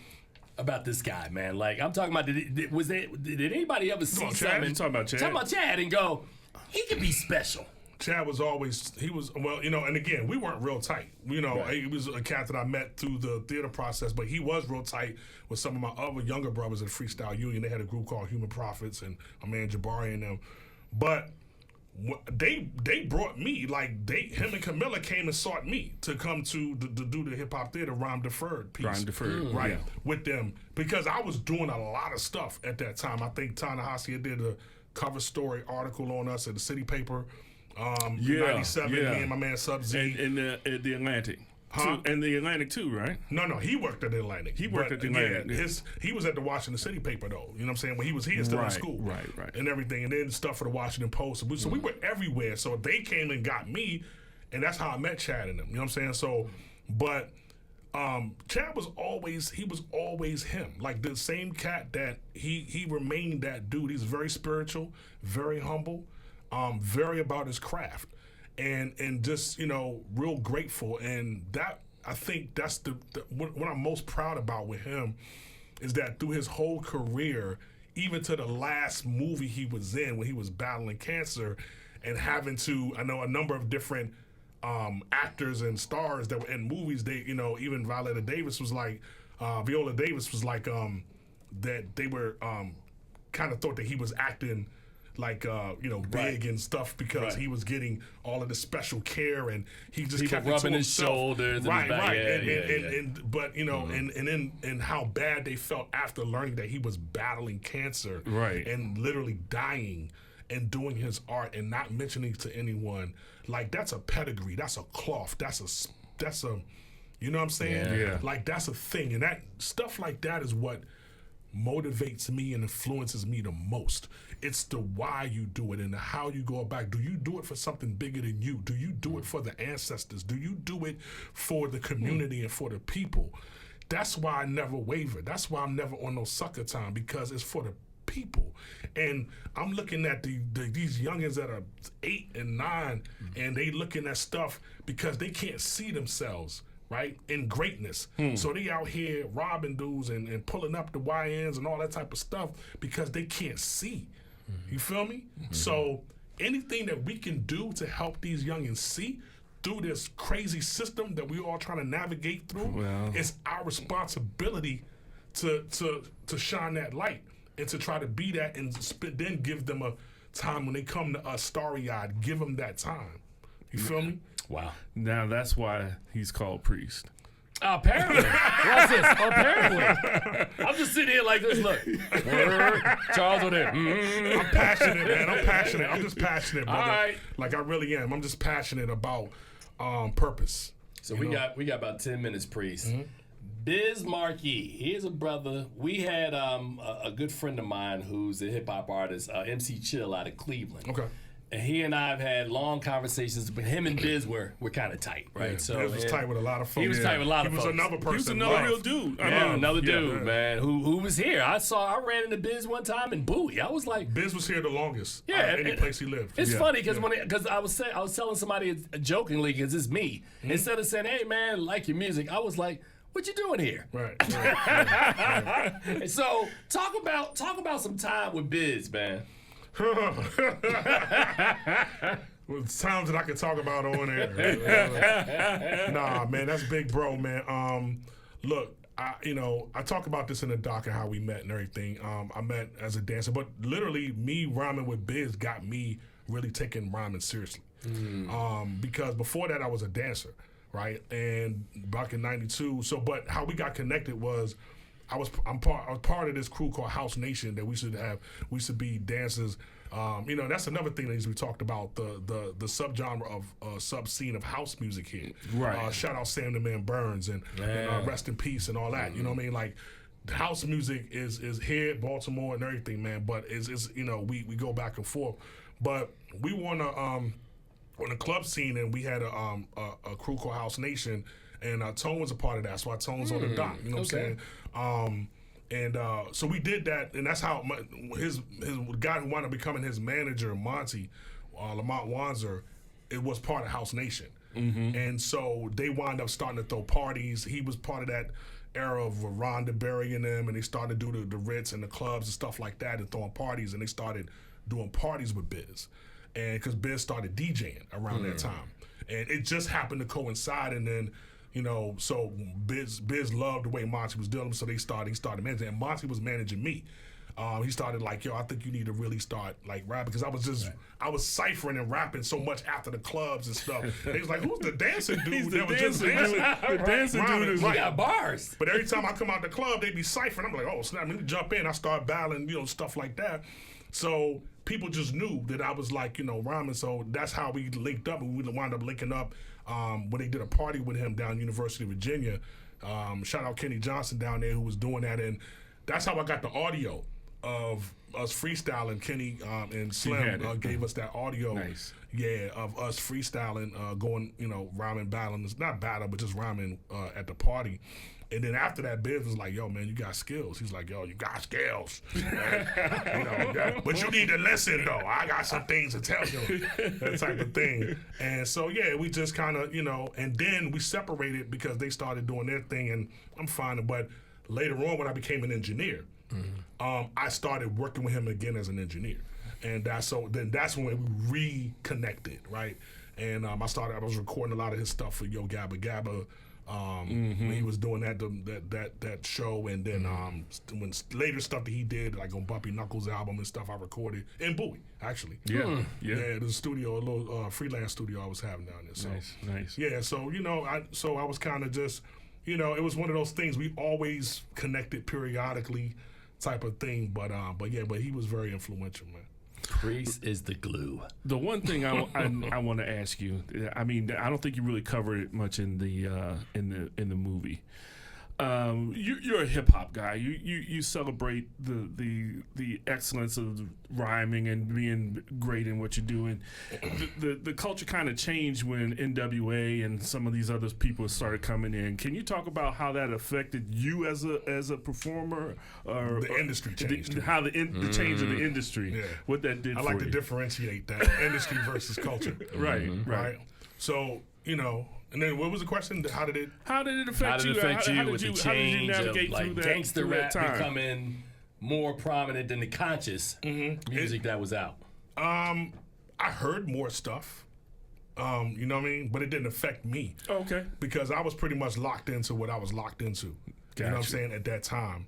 about this guy, man? Like, I'm talking about, did anybody ever see something? You talking about Chad? Talking about Chad and go, he could be special. Chad was always, and again, we weren't real tight. He was a cat that I met through the theater process, but he was real tight with some of my other younger brothers at Freestyle Union. They had a group called Human Prophets and my man Jabari and them. But they brought me, him and Camilla came and sought me to come to do the hip hop theater Rhyme Deferred piece. Rhyme Deferred, right, yeah. With them because I was doing a lot of stuff at that time. I think Ta-Nehisi did a cover story article on us at the City Paper. Yeah, 97, yeah. me and my man Sub-Z. And the Atlantic. Huh? And the Atlantic too, right? No, he worked at the Atlantic. He worked at the Atlantic. Yeah, he was at the Washington City Paper, though. You know what I'm saying? When he was here, still in school. Right. And everything. And then stuff for the Washington Post. So we were everywhere. So they came and got me, and that's how I met Chad and them. You know what I'm saying? So, but Chad was always him. Like the same cat that he remained that dude. He's very spiritual, very humble, very about his craft. And just, you know, real grateful. And that, I think that's what I'm most proud about with him is that through his whole career, even to the last movie he was in when he was battling cancer and having to, I know a number of different actors and stars that were in movies, they, you know, even Viola Davis was like, that they were kind of thought that he was acting like you know, big and stuff because he was getting all of the special care and he just People kept it to rubbing his himself. shoulders and Right. Yeah. And but you know, and how bad they felt after learning that he was battling cancer, and literally dying and doing his art and not mentioning to anyone. Like that's a pedigree, that's a cloth, that's a you know what I'm saying? Yeah. Like that's a thing, and that stuff like that is what motivates me and influences me the most. It's the why you do it and the how you go about. Do you do it for something bigger than you? Do you do it for the ancestors? Do you do it for the community and for the people? That's why I never waver. That's why I'm never on no sucker time, because it's for the people. And I'm looking at these youngins that are 8 and 9 and they looking at stuff because they can't see themselves, right, in greatness. So they out here robbing dudes and pulling up the YNs and all that type of stuff because they can't see. You feel me? So anything that we can do to help these youngins see through this crazy system that we all trying to navigate through, it's our responsibility to shine that light and to try to be that and then give them a time when they come to us starry-eyed, give them that time. You feel me? Wow. Now that's why he's called Priest. Apparently. What's this? Apparently. I'm just sitting here like this. Look. Charles over there. I'm passionate, man. I'm just passionate, brother. All right. Like I really am. I'm just passionate about purpose. So we got about 10 minutes, Priest. Biz Marquis, here's a brother. We had a good friend of mine who's a hip hop artist, MC Chill out of Cleveland. Okay. And he and I have had long conversations, but him and Biz were kind of tight, right? Yeah, so Biz was tight with a lot of folks. He was tight with a lot of folks. He was another person. He was another real dude. Another dude, man, who was here. I ran into Biz one time in Bowie. I was like, Biz was here the longest. Yeah, out of any place he lived. It's funny because I was telling somebody jokingly, because it's me, instead of saying, "Hey man, like your music," I was like, "What you doing here?" Right. And so talk about some time with Biz, man. Well, times that I can talk about on air. Nah, man, that's big bro, man. Look, I talk about this in the doc and how we met and everything. I met as a dancer, but literally me rhyming with Biz got me really taking rhyming seriously. Because before that I was a dancer, right? And back in '92. But how we got connected was I was part of this crew called House Nation that we should be dancers. That's another thing that we talked about, the subgenre of sub scene of house music here. Right. Shout out Sam the Man Burns and rest in peace and all that. You know what I mean? Like house music is here at Baltimore and everything, man. But it's we go back and forth. But we won on the club scene, and we had a crew called House Nation. And Tone was a part of that. That's why Tone's on the dock. You know what I'm saying? So we did that, and that's how his guy who wound up becoming his manager, Monty, Lamont Wanzer, it was part of House Nation. And so they wound up starting to throw parties. He was part of that era of Rhonda Berry and them, and they started to do the Ritz and the clubs and stuff like that and throwing parties, and they started doing parties with Biz. And because Biz started DJing around that time. And it just happened to coincide, and then so Biz loved the way Monty was doing, so he started managing, and Monty was managing me. He started like, yo, I think you need to really start like rapping, because I was ciphering and rapping so much after the clubs and stuff. He was like, who's the dancing dude that was just dancing? The dancing dude is He got bars. But every time I come out the club, they be ciphering. I'm like, oh snap, let me jump in. I start battling, stuff like that. So people just knew that I was like, rhyming. So that's how we linked up, and we wound up linking up when they did a party with him down University of Virginia. Shout out Kenny Johnson down there who was doing that, and that's how I got the audio of us freestyling. Kenny and Slim gave us that audio. Nice. Yeah, of us freestyling, going, rhyming, battling. It's not battle, but just rhyming at the party. And then after that, Biz was like, yo, man, you got skills. He's like, yo, you got skills. But you need to listen, though. I got some things to tell you. That type of thing. And so, yeah, we just kind of, and then we separated because they started doing their thing, and I'm fine. But later on, when I became an engineer, I started working with him again as an engineer. And that's when we reconnected, right? And I was recording a lot of his stuff for Yo Gabba Gabba. When he was doing that show, and then when later stuff that he did, like on Bumpy Knuckles' album and stuff, I recorded in Bowie, actually. Yeah. There's a studio, a little freelance studio I was having down there. So, nice. Yeah, so I was kind of just, it was one of those things we always connected periodically, type of thing. But he was very influential, man. Priest is the glue. The one thing I want to ask you, I mean, I don't think you really covered it much in the movie. You're a hip hop guy. You celebrate the excellence of rhyming and being great in what you do. And the culture kind of changed when NWA and some of these other people started coming in. Can you talk about how that affected you as a performer? Or the industry changed. The change of the industry. Yeah. What that did. I for like to you. differentiate that industry versus culture. Right. So and then what was the question? How did it affect you? With the change of like gangster rap becoming more prominent than the conscious music that was out? I heard more stuff. You know what I mean? But it didn't affect me. Okay. Because I was pretty much locked into what I was locked into. Gotcha. You know what I'm saying? At that time.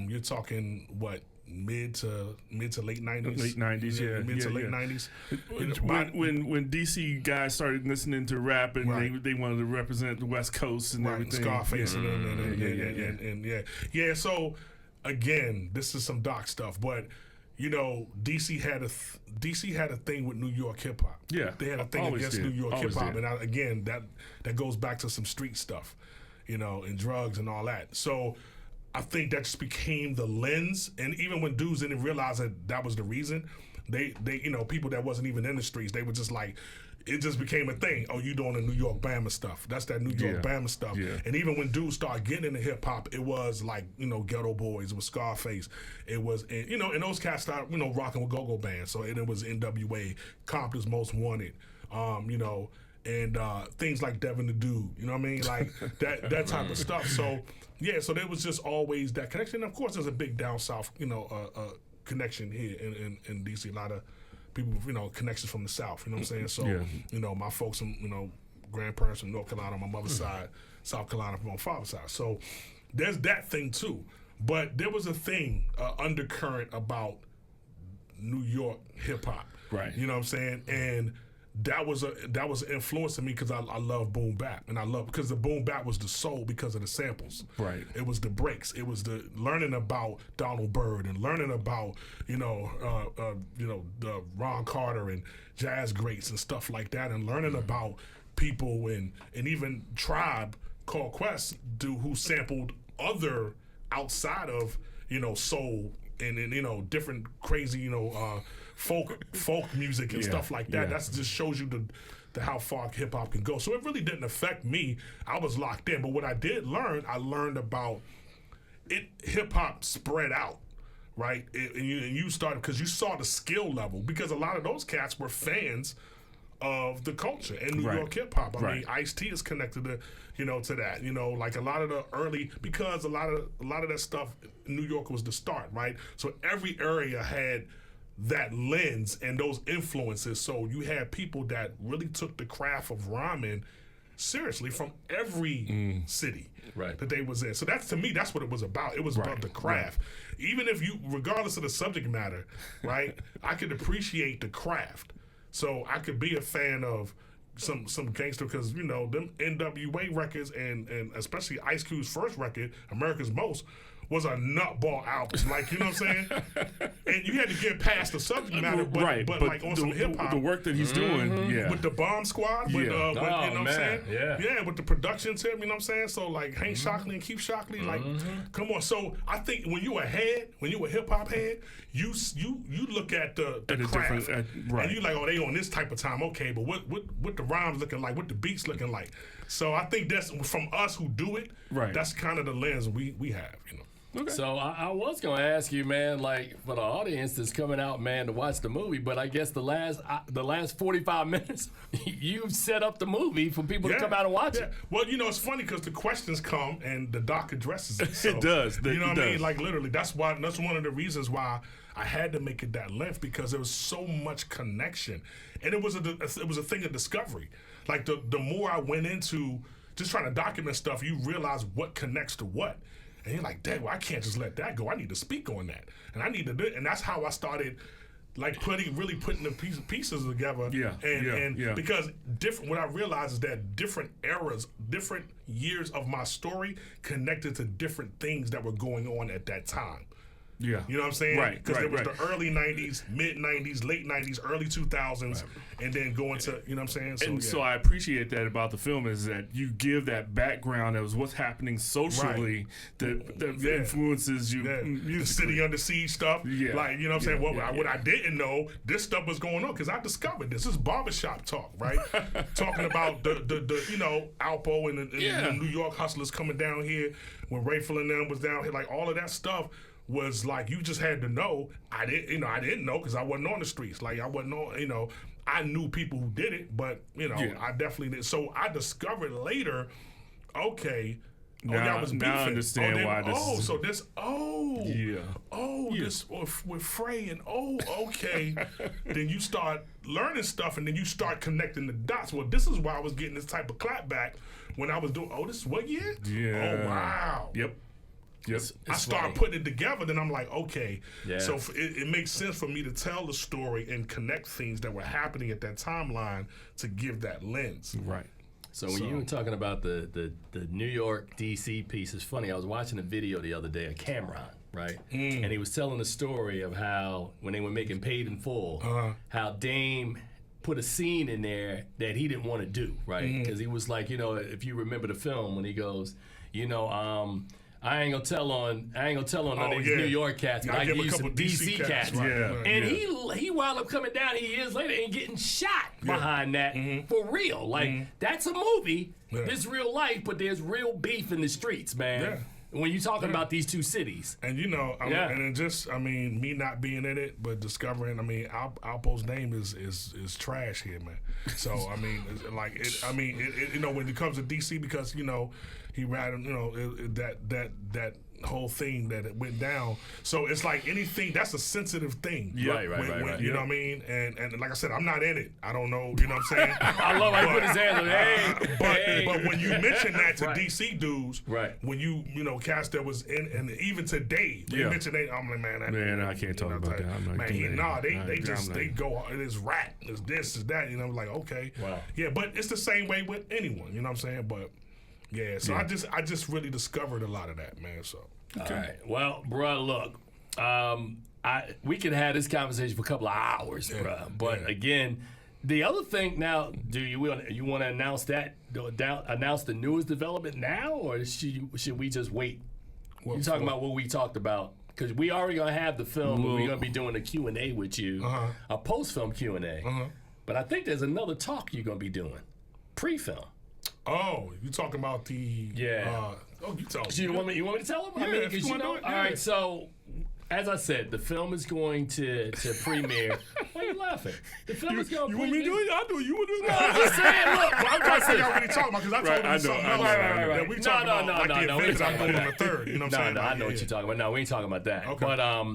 You're talking what? Mid to late 90s. Late 90s, yeah. Mid to late 90s. When DC guys started listening to rap and they wanted to represent the West Coast and everything. Scarface and them. Yeah, so again, this is some dark stuff, but DC had a thing with New York hip hop. Yeah. They had a thing against New York hip hop, and again, that goes back to some street stuff, and drugs and all that. So I think that just became the lens, and even when dudes didn't realize that was the reason, they people that wasn't even in the streets, they were just like, it just became a thing. Oh, you doing the New York Bama stuff? That's that New York Bama stuff. Yeah. And even when dudes started getting into hip hop, it was like Ghetto Boys, it was Scarface, it was and those cats started rocking with go-go bands. So it was NWA, Compton's Most Wanted, and things like Devin the Dude. You know what I mean? Like that type of stuff. So. Yeah, so there was just always that connection. Of course, there's a big down south, connection here in DC. A lot of people, connections from the South. You know what I'm saying? So, my folks, grandparents from North Carolina on my mother's side, South Carolina from my father's side. So there's that thing too. But there was a thing, undercurrent about New York hip hop. Right. You know what I'm saying? And that was an influence to me because I love boom bap, and because the boom bap was the soul because of the samples. Right. It was the breaks. It was the learning about Donald Byrd and learning about the Ron Carter and jazz greats and stuff like that, and learning about people and even Tribe Called Quest who sampled other outside of soul and different crazy folk music and stuff like that. That just shows you the how far hip hop can go. So it really didn't affect me. I was locked in. But what I did learn, I learned about it. Hip hop spread out, right? And you started because you saw the skill level, because a lot of those cats were fans of the culture and New York hip hop. I mean, Ice-T is connected to to that. Like a lot of the early, because a lot of that stuff, New York was the start, right? So every area had that lens and those influences. So you had people that really took the craft of rhyming seriously from every city that they was in. So that's, to me, that's what it was about. It was about the craft. Even if you, regardless of the subject matter, right, I could appreciate the craft. So I could be a fan of some gangster, because them NWA records and especially Ice Cube's first record, America's Most, was a nutball album. Like, you know what I'm saying? And you had to get past the subject matter, but like on some hip hop. The work that he's doing, With the Bomb Squad, with, you know what I'm saying? Yeah, with the production tip, you know what I'm saying? So like Hank Shocklee and Keith Shocklee, like, come on. So I think when you a hip hop head, you look at the craft, and you like, oh, they on this type of time, okay, but what the rhymes looking like, what the beats looking like. So I think that's from us who do it. Right. That's kind of the lens we have, you know. Okay. So I was gonna ask you, man, like for the audience that's coming out, man, to watch the movie, but I guess the last 45 minutes, you've set up the movie for people to come out and watch it. Well, you know, it's funny because the questions come and the doc addresses it. So, it does. You know what I mean? Like literally, that's one of the reasons why I had to make it that length, because there was so much connection, and it was a thing of discovery. Like the more I went into just trying to document stuff, you realize what connects to what. And you're like, dang, well, I can't just let that go. I need to speak on that. And I need to do it. And that's how I started like putting the pieces together. Because what I realized is that different eras, different years of my story connected to different things that were going on at that time. Yeah. You know what I'm saying? Right. Because there was the early 90s, mid 90s, late 90s, early 2000s, and then going to, you know what I'm saying? So I appreciate that about the film, is that you give that background of what's happening socially that influences you. The City Under Siege stuff. Yeah. Like, you know what I'm saying? What I didn't know, this stuff was going on, because I discovered this. This is barbershop talk, right? Talking about the you know, Alpo and the New York hustlers coming down here when Rayful and them was down here. Like, all of that stuff was like, you just had to know. I didn't know because I wasn't on the streets. Like, I wasn't on, you know, I knew people who did it, but, you know, I definitely did. So I discovered later, okay, y'all was beefing. Now I understand why this this with Frey and okay. Then you start learning stuff, and then you start connecting the dots. Well, this is why I was getting this type of clapback when I was doing, this is what year? Yeah. Oh, wow. Yep. I start putting it together, then I'm like, okay. Yeah. So it makes sense for me to tell the story and connect things that were happening at that timeline to give that lens. Right. So when you were talking about the New York, D.C. piece, it's funny. I was watching a video the other day of Cameron, right? And he was telling the story of how, when they were making Paid in Full, how Dame put a scene in there that he didn't want to do, right? Because he was like, you know, if you remember the film, when he goes, you know, I ain't gonna tell on none of these New York cats, but I give you some DC cats. And he wound up coming down here years later and getting shot behind that for real. Like, that's a movie, this real life, but there's real beef in the streets, man. When you're talking about these two cities. And you know, and it just, I mean, me not being in it, but discovering, I mean, Alpo's name is trash here, man. So, I mean, you know, when it comes to DC, because, you know, he ran, you know, that whole thing that it went down. So it's like anything, that's a sensitive thing. Right. You know what I mean? And like I said, I'm not in it. I don't know, you know what I'm saying? I love how he put his hands on but when you mention that to DC dudes, when you know, cast that was in, and even today, when you mention that, I'm like, man, I can't talk about that. I'm like, they go, it's rat, it's this, it's that, you know, like, okay. Wow. Yeah, but it's the same way with anyone, you know what I'm saying? But so I just really discovered a lot of that, man. So all right, well, bro, look, we could have this conversation for a couple of hours, bro. But again, the other thing now, do you want to announce announce the newest development now, or should we just wait? You're talking about what we talked about, because we already gonna have the film, but we're gonna be doing a Q&A with you, a post-film Q&A. But I think there's another talk you're gonna be doing, pre-film. Oh, you talking about the you tell me. You want me to tell them? Yeah, I mean, you know, all right. So, as I said, the film is going to premiere. Why are you laughing? The film is going to premiere. You want me to do it? I'll do it. You want to do it? No, I'm just saying. Look, I'm trying to figure out what he's talking about, because I told him something else. Right. We talking about like the events I'm doing on the 3rd. You know what I'm saying? No, I know what you're talking about. No, we ain't talking about that. Okay. But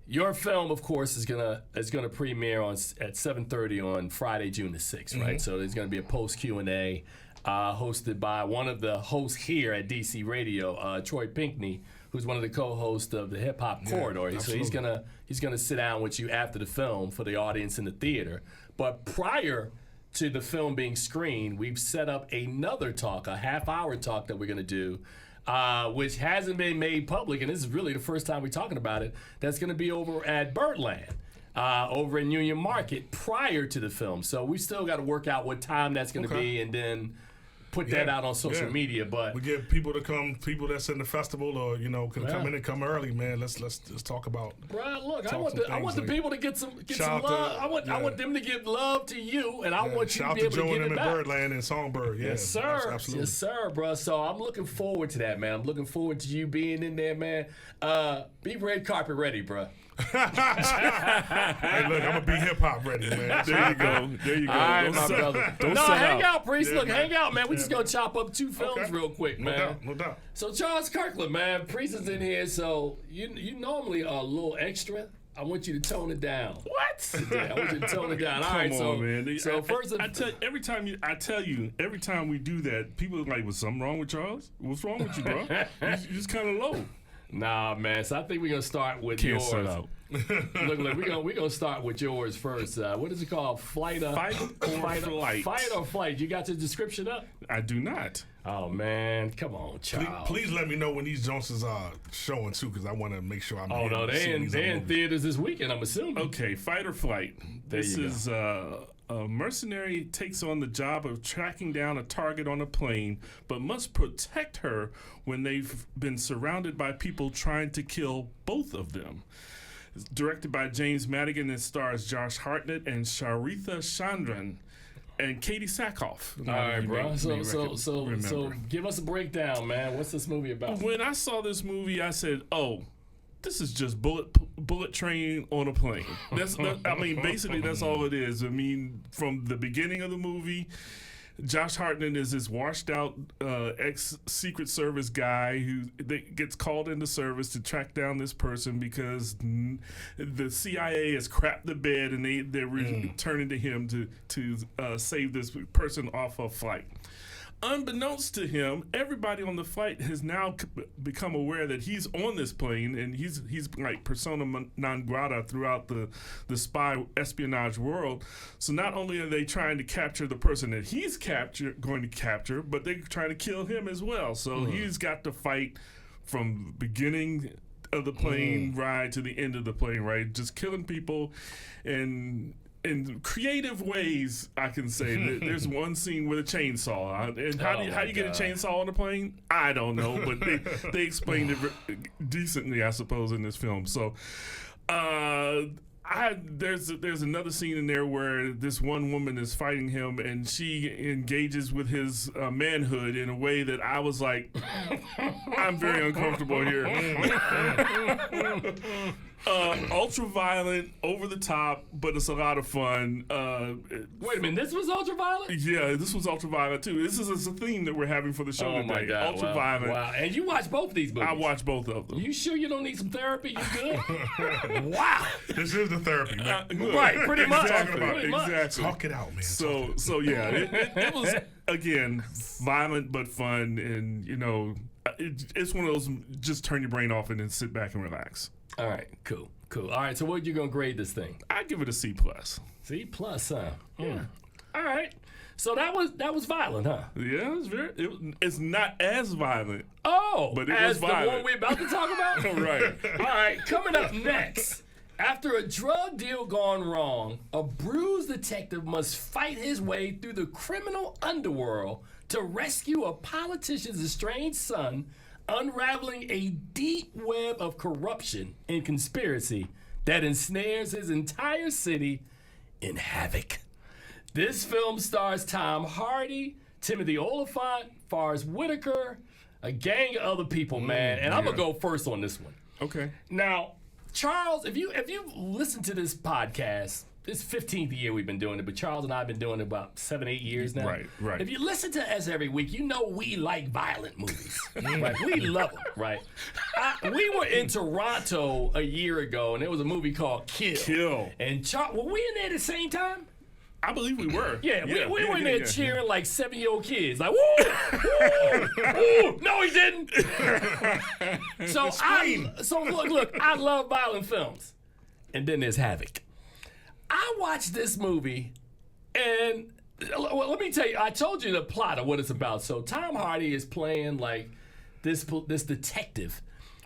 your film, of course, is gonna premiere at 7:30 on Friday, June the 6th, right? So there's gonna be a post Q&A. Hosted by one of the hosts here at DC Radio, Troy Pinckney, who's one of the co-hosts of the Hip Hop Corridor. So he's gonna sit down with you after the film for the audience in the theater. But prior to the film being screened, we've set up another talk, a half-hour talk that we're gonna do which hasn't been made public, and this is really the first time we're talking about it. That's going to be over at Birdland, over in Union Market prior to the film. So we still got to work out what time that's going to be, and then put that out on social media. But we get people to come, people that's in the festival, or can come in and come early, man. Let's talk about. Bro, look, I want the people to get some love. I want them to give love to you, and I want you to be able to give it back. Birdland and Songbird. Yes, sir. Absolutely. Yes, sir, bro. So I'm looking forward to that, man. I'm looking forward to you being in there, man. Be red carpet ready, bro. Hey, look, I'm gonna be hip hop ready, man. There you go. All right, my brother. Hang out, Priest. Yeah, look, man. hang out, man. We just gonna chop up 2 films real quick, man. No doubt. So Charles Kirkland, man, Priest is in here. So you normally are a little extra. I want you to tone it down. What? Yeah, I want you to tone it down. All right, Come on, man. So first, I tell you, every time we do that, people are like, "Was something wrong with Charles? What's wrong with you, bro? You're just kind of low." Nah, man. So I think we're gonna start with yours. Shut up. Look, we're gonna start with yours first. What is it called? Fight or flight. Fight or flight. You got the description up? I do not. Oh man, come on, Charles. Please let me know when these Johnsons are showing too, because I want to make sure I'm. Oh no, they're in theaters this weekend, I'm assuming. Okay, Fight or Flight. This is a mercenary takes on the job of tracking down a target on a plane, but must protect her when they've been surrounded by people trying to kill both of them. It's directed by James Madigan and stars Josh Hartnett and Sharitha Chandran and Katie Sackhoff. All right, bro. So give us a breakdown, man. What's this movie about? When I saw this movie, I said, "Oh, this is just bullet train on a plane." Basically, that's all it is. I mean, from the beginning of the movie, Josh Hartnett is this washed-out ex-Secret Service guy who gets called into service to track down this person because the CIA has crapped the bed, and they're returning to him to save this person off a flight. Unbeknownst to him, everybody on the flight has now become aware that he's on this plane, and he's like persona non grata throughout the spy espionage world. So not only are they trying to capture the person that he's going to capture, but they're trying to kill him as well. So he's got to fight from beginning of the plane ride to the end of the plane ride, just killing people and in creative ways, I can say. There's one scene with a chainsaw. And how do you get a chainsaw on a plane? I don't know, but they explained it decently, I suppose, in this film. So there's another scene in there where this one woman is fighting him, and she engages with his manhood in a way that I was like, I'm very uncomfortable here. Ultra violent, over the top, but it's a lot of fun. Wait a minute, this was ultra violent? Yeah, this was ultra violent too. This is a theme that we're having for the show today. My God, ultra violent. Wow, and you watch both of these movies? I watched both of them. You sure you don't need some therapy? You good? Wow. This is the therapy, man. Right, pretty much. Exactly. Talk it out, man. So yeah, it was again violent but fun, and it's one of those just turn your brain off and then sit back and relax. All right, cool. All right, so what are you gonna grade this thing? I give it a C+. C+, huh? Yeah. All right. So that was violent, huh? Yeah, it's not as violent. Oh, but it as was violent. The one we're about to talk about? Right. All right, coming up next. After a drug deal gone wrong, a bruised detective must fight his way through the criminal underworld to rescue a politician's estranged son, unraveling a deep web of corruption and conspiracy that ensnares his entire city in havoc. This film stars Tom Hardy, Timothy Olyphant, Forrest Whitaker, a gang of other people, man. And I'm going to go first on this one. Okay. Now, Charles, if you listen to this podcast, this 15th year we've been doing it, but Charles and I have been doing it about 7-8 years now. Right. If you listen to us every week, you know we like violent movies. Right? We love them, right? We were in Toronto a year ago, and there was a movie called Kill. And were we in there at the same time? I believe we were. Yeah, we were in there cheering like 7-year-old kids. Like, woo! Woo! No, he didn't! So look, I love violent films. And then there's Havoc. I watched this movie, and let me tell you, I told you the plot of what it's about. So Tom Hardy is playing like this detective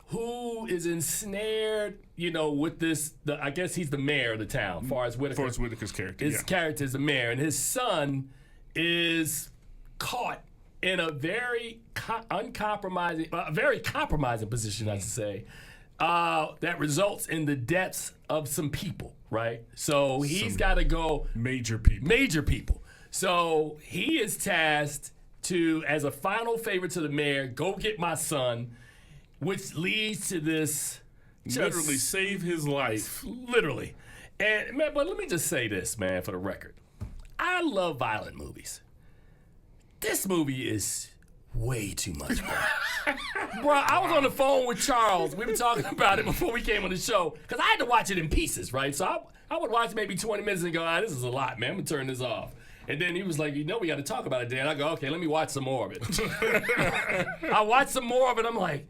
who is ensnared, with this. I guess he's the mayor of the town, Forrest Whitaker. Forrest Whitaker's character. His character is the mayor, and his son is caught in a very uncompromising, very compromising position, I should say, that results in the deaths of some people, right? So he's got to go. Major people. So he is tasked to, as a final favor to the mayor, go get my son, which leads to this. Literally save his life. Literally. And, man, but let me just say this, man, for the record. I love violent movies. This movie is way too much, bro. Bro, I was on the phone with Charles. We were talking about it before we came on the show, because I had to watch it in pieces, right? So I would watch maybe 20 minutes and go, this is a lot, man. I'm going to turn this off. And then he was like, we got to talk about it, Dan. I go, okay, let me watch some more of it. I watched some more of it. I'm like,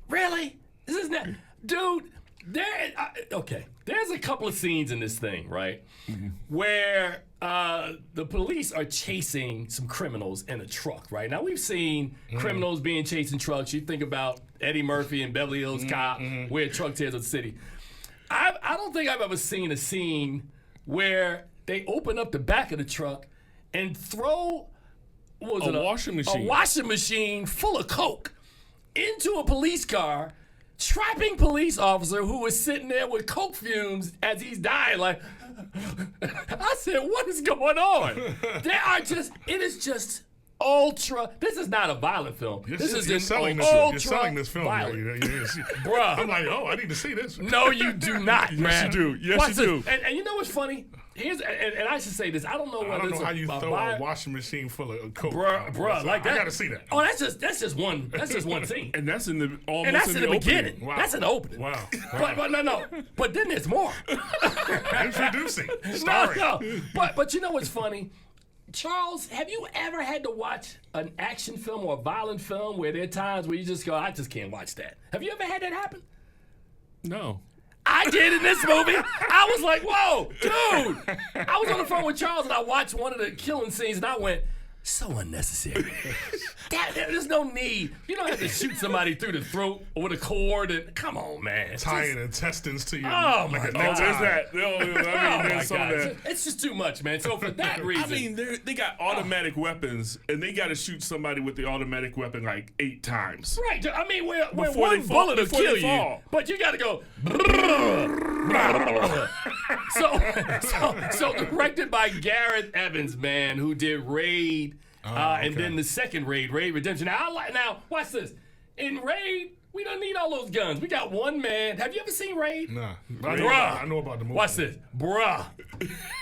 really? This is not... Dude, there's a couple of scenes in this thing, right? Mm-hmm. Where the police are chasing some criminals in a truck, right? Now, we've seen criminals being chased in trucks. You think about Eddie Murphy and Beverly Hills Cop, where truck tears up the city. I don't think I've ever seen a scene where they open up the back of the truck and throw a washing machine full of coke into a police car, trapping police officer who was sitting there with coke fumes as he's dying. Like, I said, what is going on? It is just ultra. This is not a violent film. You're selling this film. Bruh. I'm like, I need to see this. No, you do not, man. Yes, you do. Yes, you do. And you know what's funny? And I should say this. I don't know how you throw a washing machine full of coke. Bruh, like that. I gotta see that. Oh, that's just one scene. And that's in the beginning. Wow. That's in the opening. Wow. But no. But then there's more. Introducing. Starring. No. But you know what's funny? Charles, have you ever had to watch an action film or a violent film where there are times where you just go, I just can't watch that? Have you ever had that happen? No. I did in this movie. I was like, whoa, dude. I was on the phone with Charles and I watched one of the killing scenes and I went, so unnecessary. There's no need. You don't have to shoot somebody through the throat or with a cord. And come on, man. Tying intestines to you. Oh, my God. There's that. There's some of that. It's just too much, man. So for that reason. I mean, they got automatic weapons, and they got to shoot somebody with the automatic weapon like 8 times. Right. I mean, where one bullet will kill you, but you got to go. So directed by Gareth Evans, man, who did Raid, and then the second Raid Redemption. Now, watch this. In Raid, we don't need all those guns. We got one man. Have you ever seen Raid? Nah. Bruh. I know about the movie. Watch this. Bruh.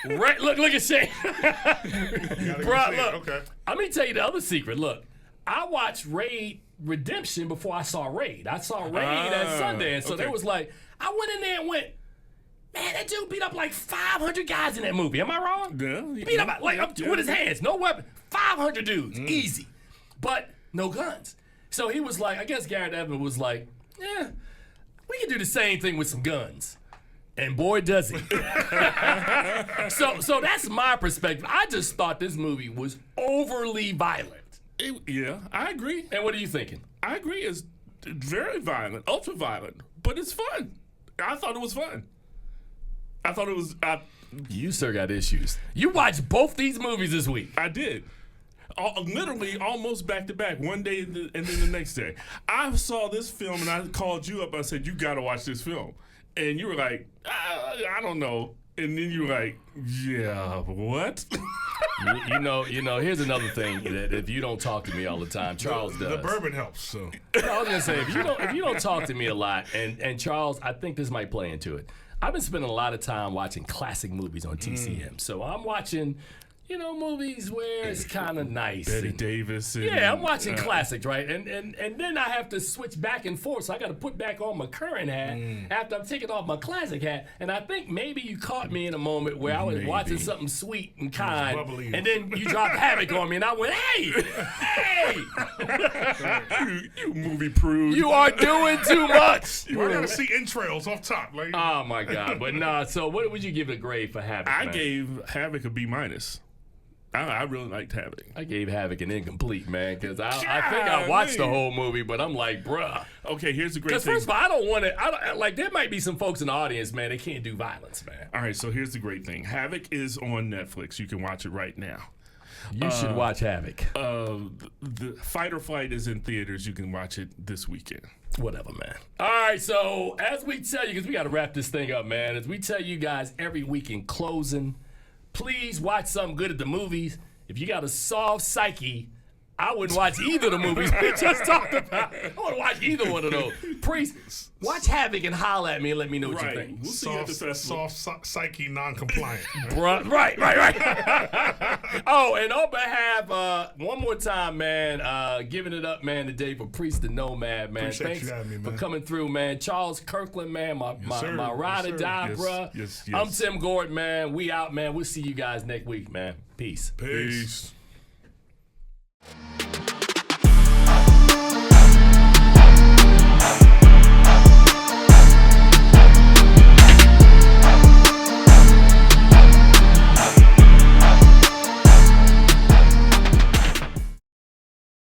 Look at Shane. Bruh, look. Okay. Let me tell you the other secret. Look, I watched Raid Redemption before I saw Raid. I saw Raid at Sundance. So there was like, I went in there and went, man, that dude beat up like 500 guys in that movie. Am I wrong? Yeah. He beat up with his hands, no weapon. 500 dudes, easy. But no guns. So he was like, I guess Gareth Evans was like, yeah, we can do the same thing with some guns. And boy, does he. So that's my perspective. I just thought this movie was overly violent. Yeah, I agree. And what are you thinking? I agree. It's very violent, ultra violent, but it's fun. I thought it was fun. I thought it was. You sir got issues. You watched both these movies this week. I did. Literally almost back to back, one day and then the next day. I saw this film and I called you up and I said, you got to watch this film. And you were like, I don't know. And then you were like, yeah, what? you know, here's another thing that if you don't talk to me all the time, Charles does. The bourbon helps, so. I was gonna say, if you don't talk to me a lot, and Charles, I think this might play into it. I've been spending a lot of time watching classic movies on TCM. So I'm watching, movies where it's kind of nice. Betty Davis. Yeah, I'm watching classics, right? And then I have to switch back and forth. So I got to put back on my current hat after I'm taking off my classic hat. And I think maybe you caught me in a moment where I was watching something sweet and kind. And then you dropped Havoc on me and I went, hey! you movie prude. You are doing too much. I got to see entrails off top. Like. Oh, my God. But nah, so what would you give it a grade for Havoc? I gave Havoc a B-. I really liked Havoc. I gave Havoc an incomplete, man, because I think I watched the whole movie, but I'm like, bruh. Okay, here's the great Because thing. first of all, I don't want to. Like, there might be some folks in the audience, man. They can't do violence, man. All right, so here's the great thing. Havoc is on Netflix. You can watch it right now. You should watch Havoc. The Fight or Flight is in theaters. You can watch it this weekend. Whatever, man. All right, so as we tell you, because we got to wrap this thing up, man, as we tell you guys every week in closing, please watch something good at the movies. If you got a soft psyche, I wouldn't watch either of the movies we just talked about. I wouldn't watch either one of those. Priest, watch Havoc and holler at me and let me know what you think. We'll see you at the festival. Soft psyche, non-compliant. Bruh, right. Oh, and on behalf, one more time, man, giving it up, man, today for Priest da Nomad, man. Appreciate Thanks you having me, man. for coming through, man. Charles Kirkland, man, my ride or die, Yes, bruh. yes. I'm Tim Gordon, man. We out, man. We'll see you guys next week, man. Peace. Peace.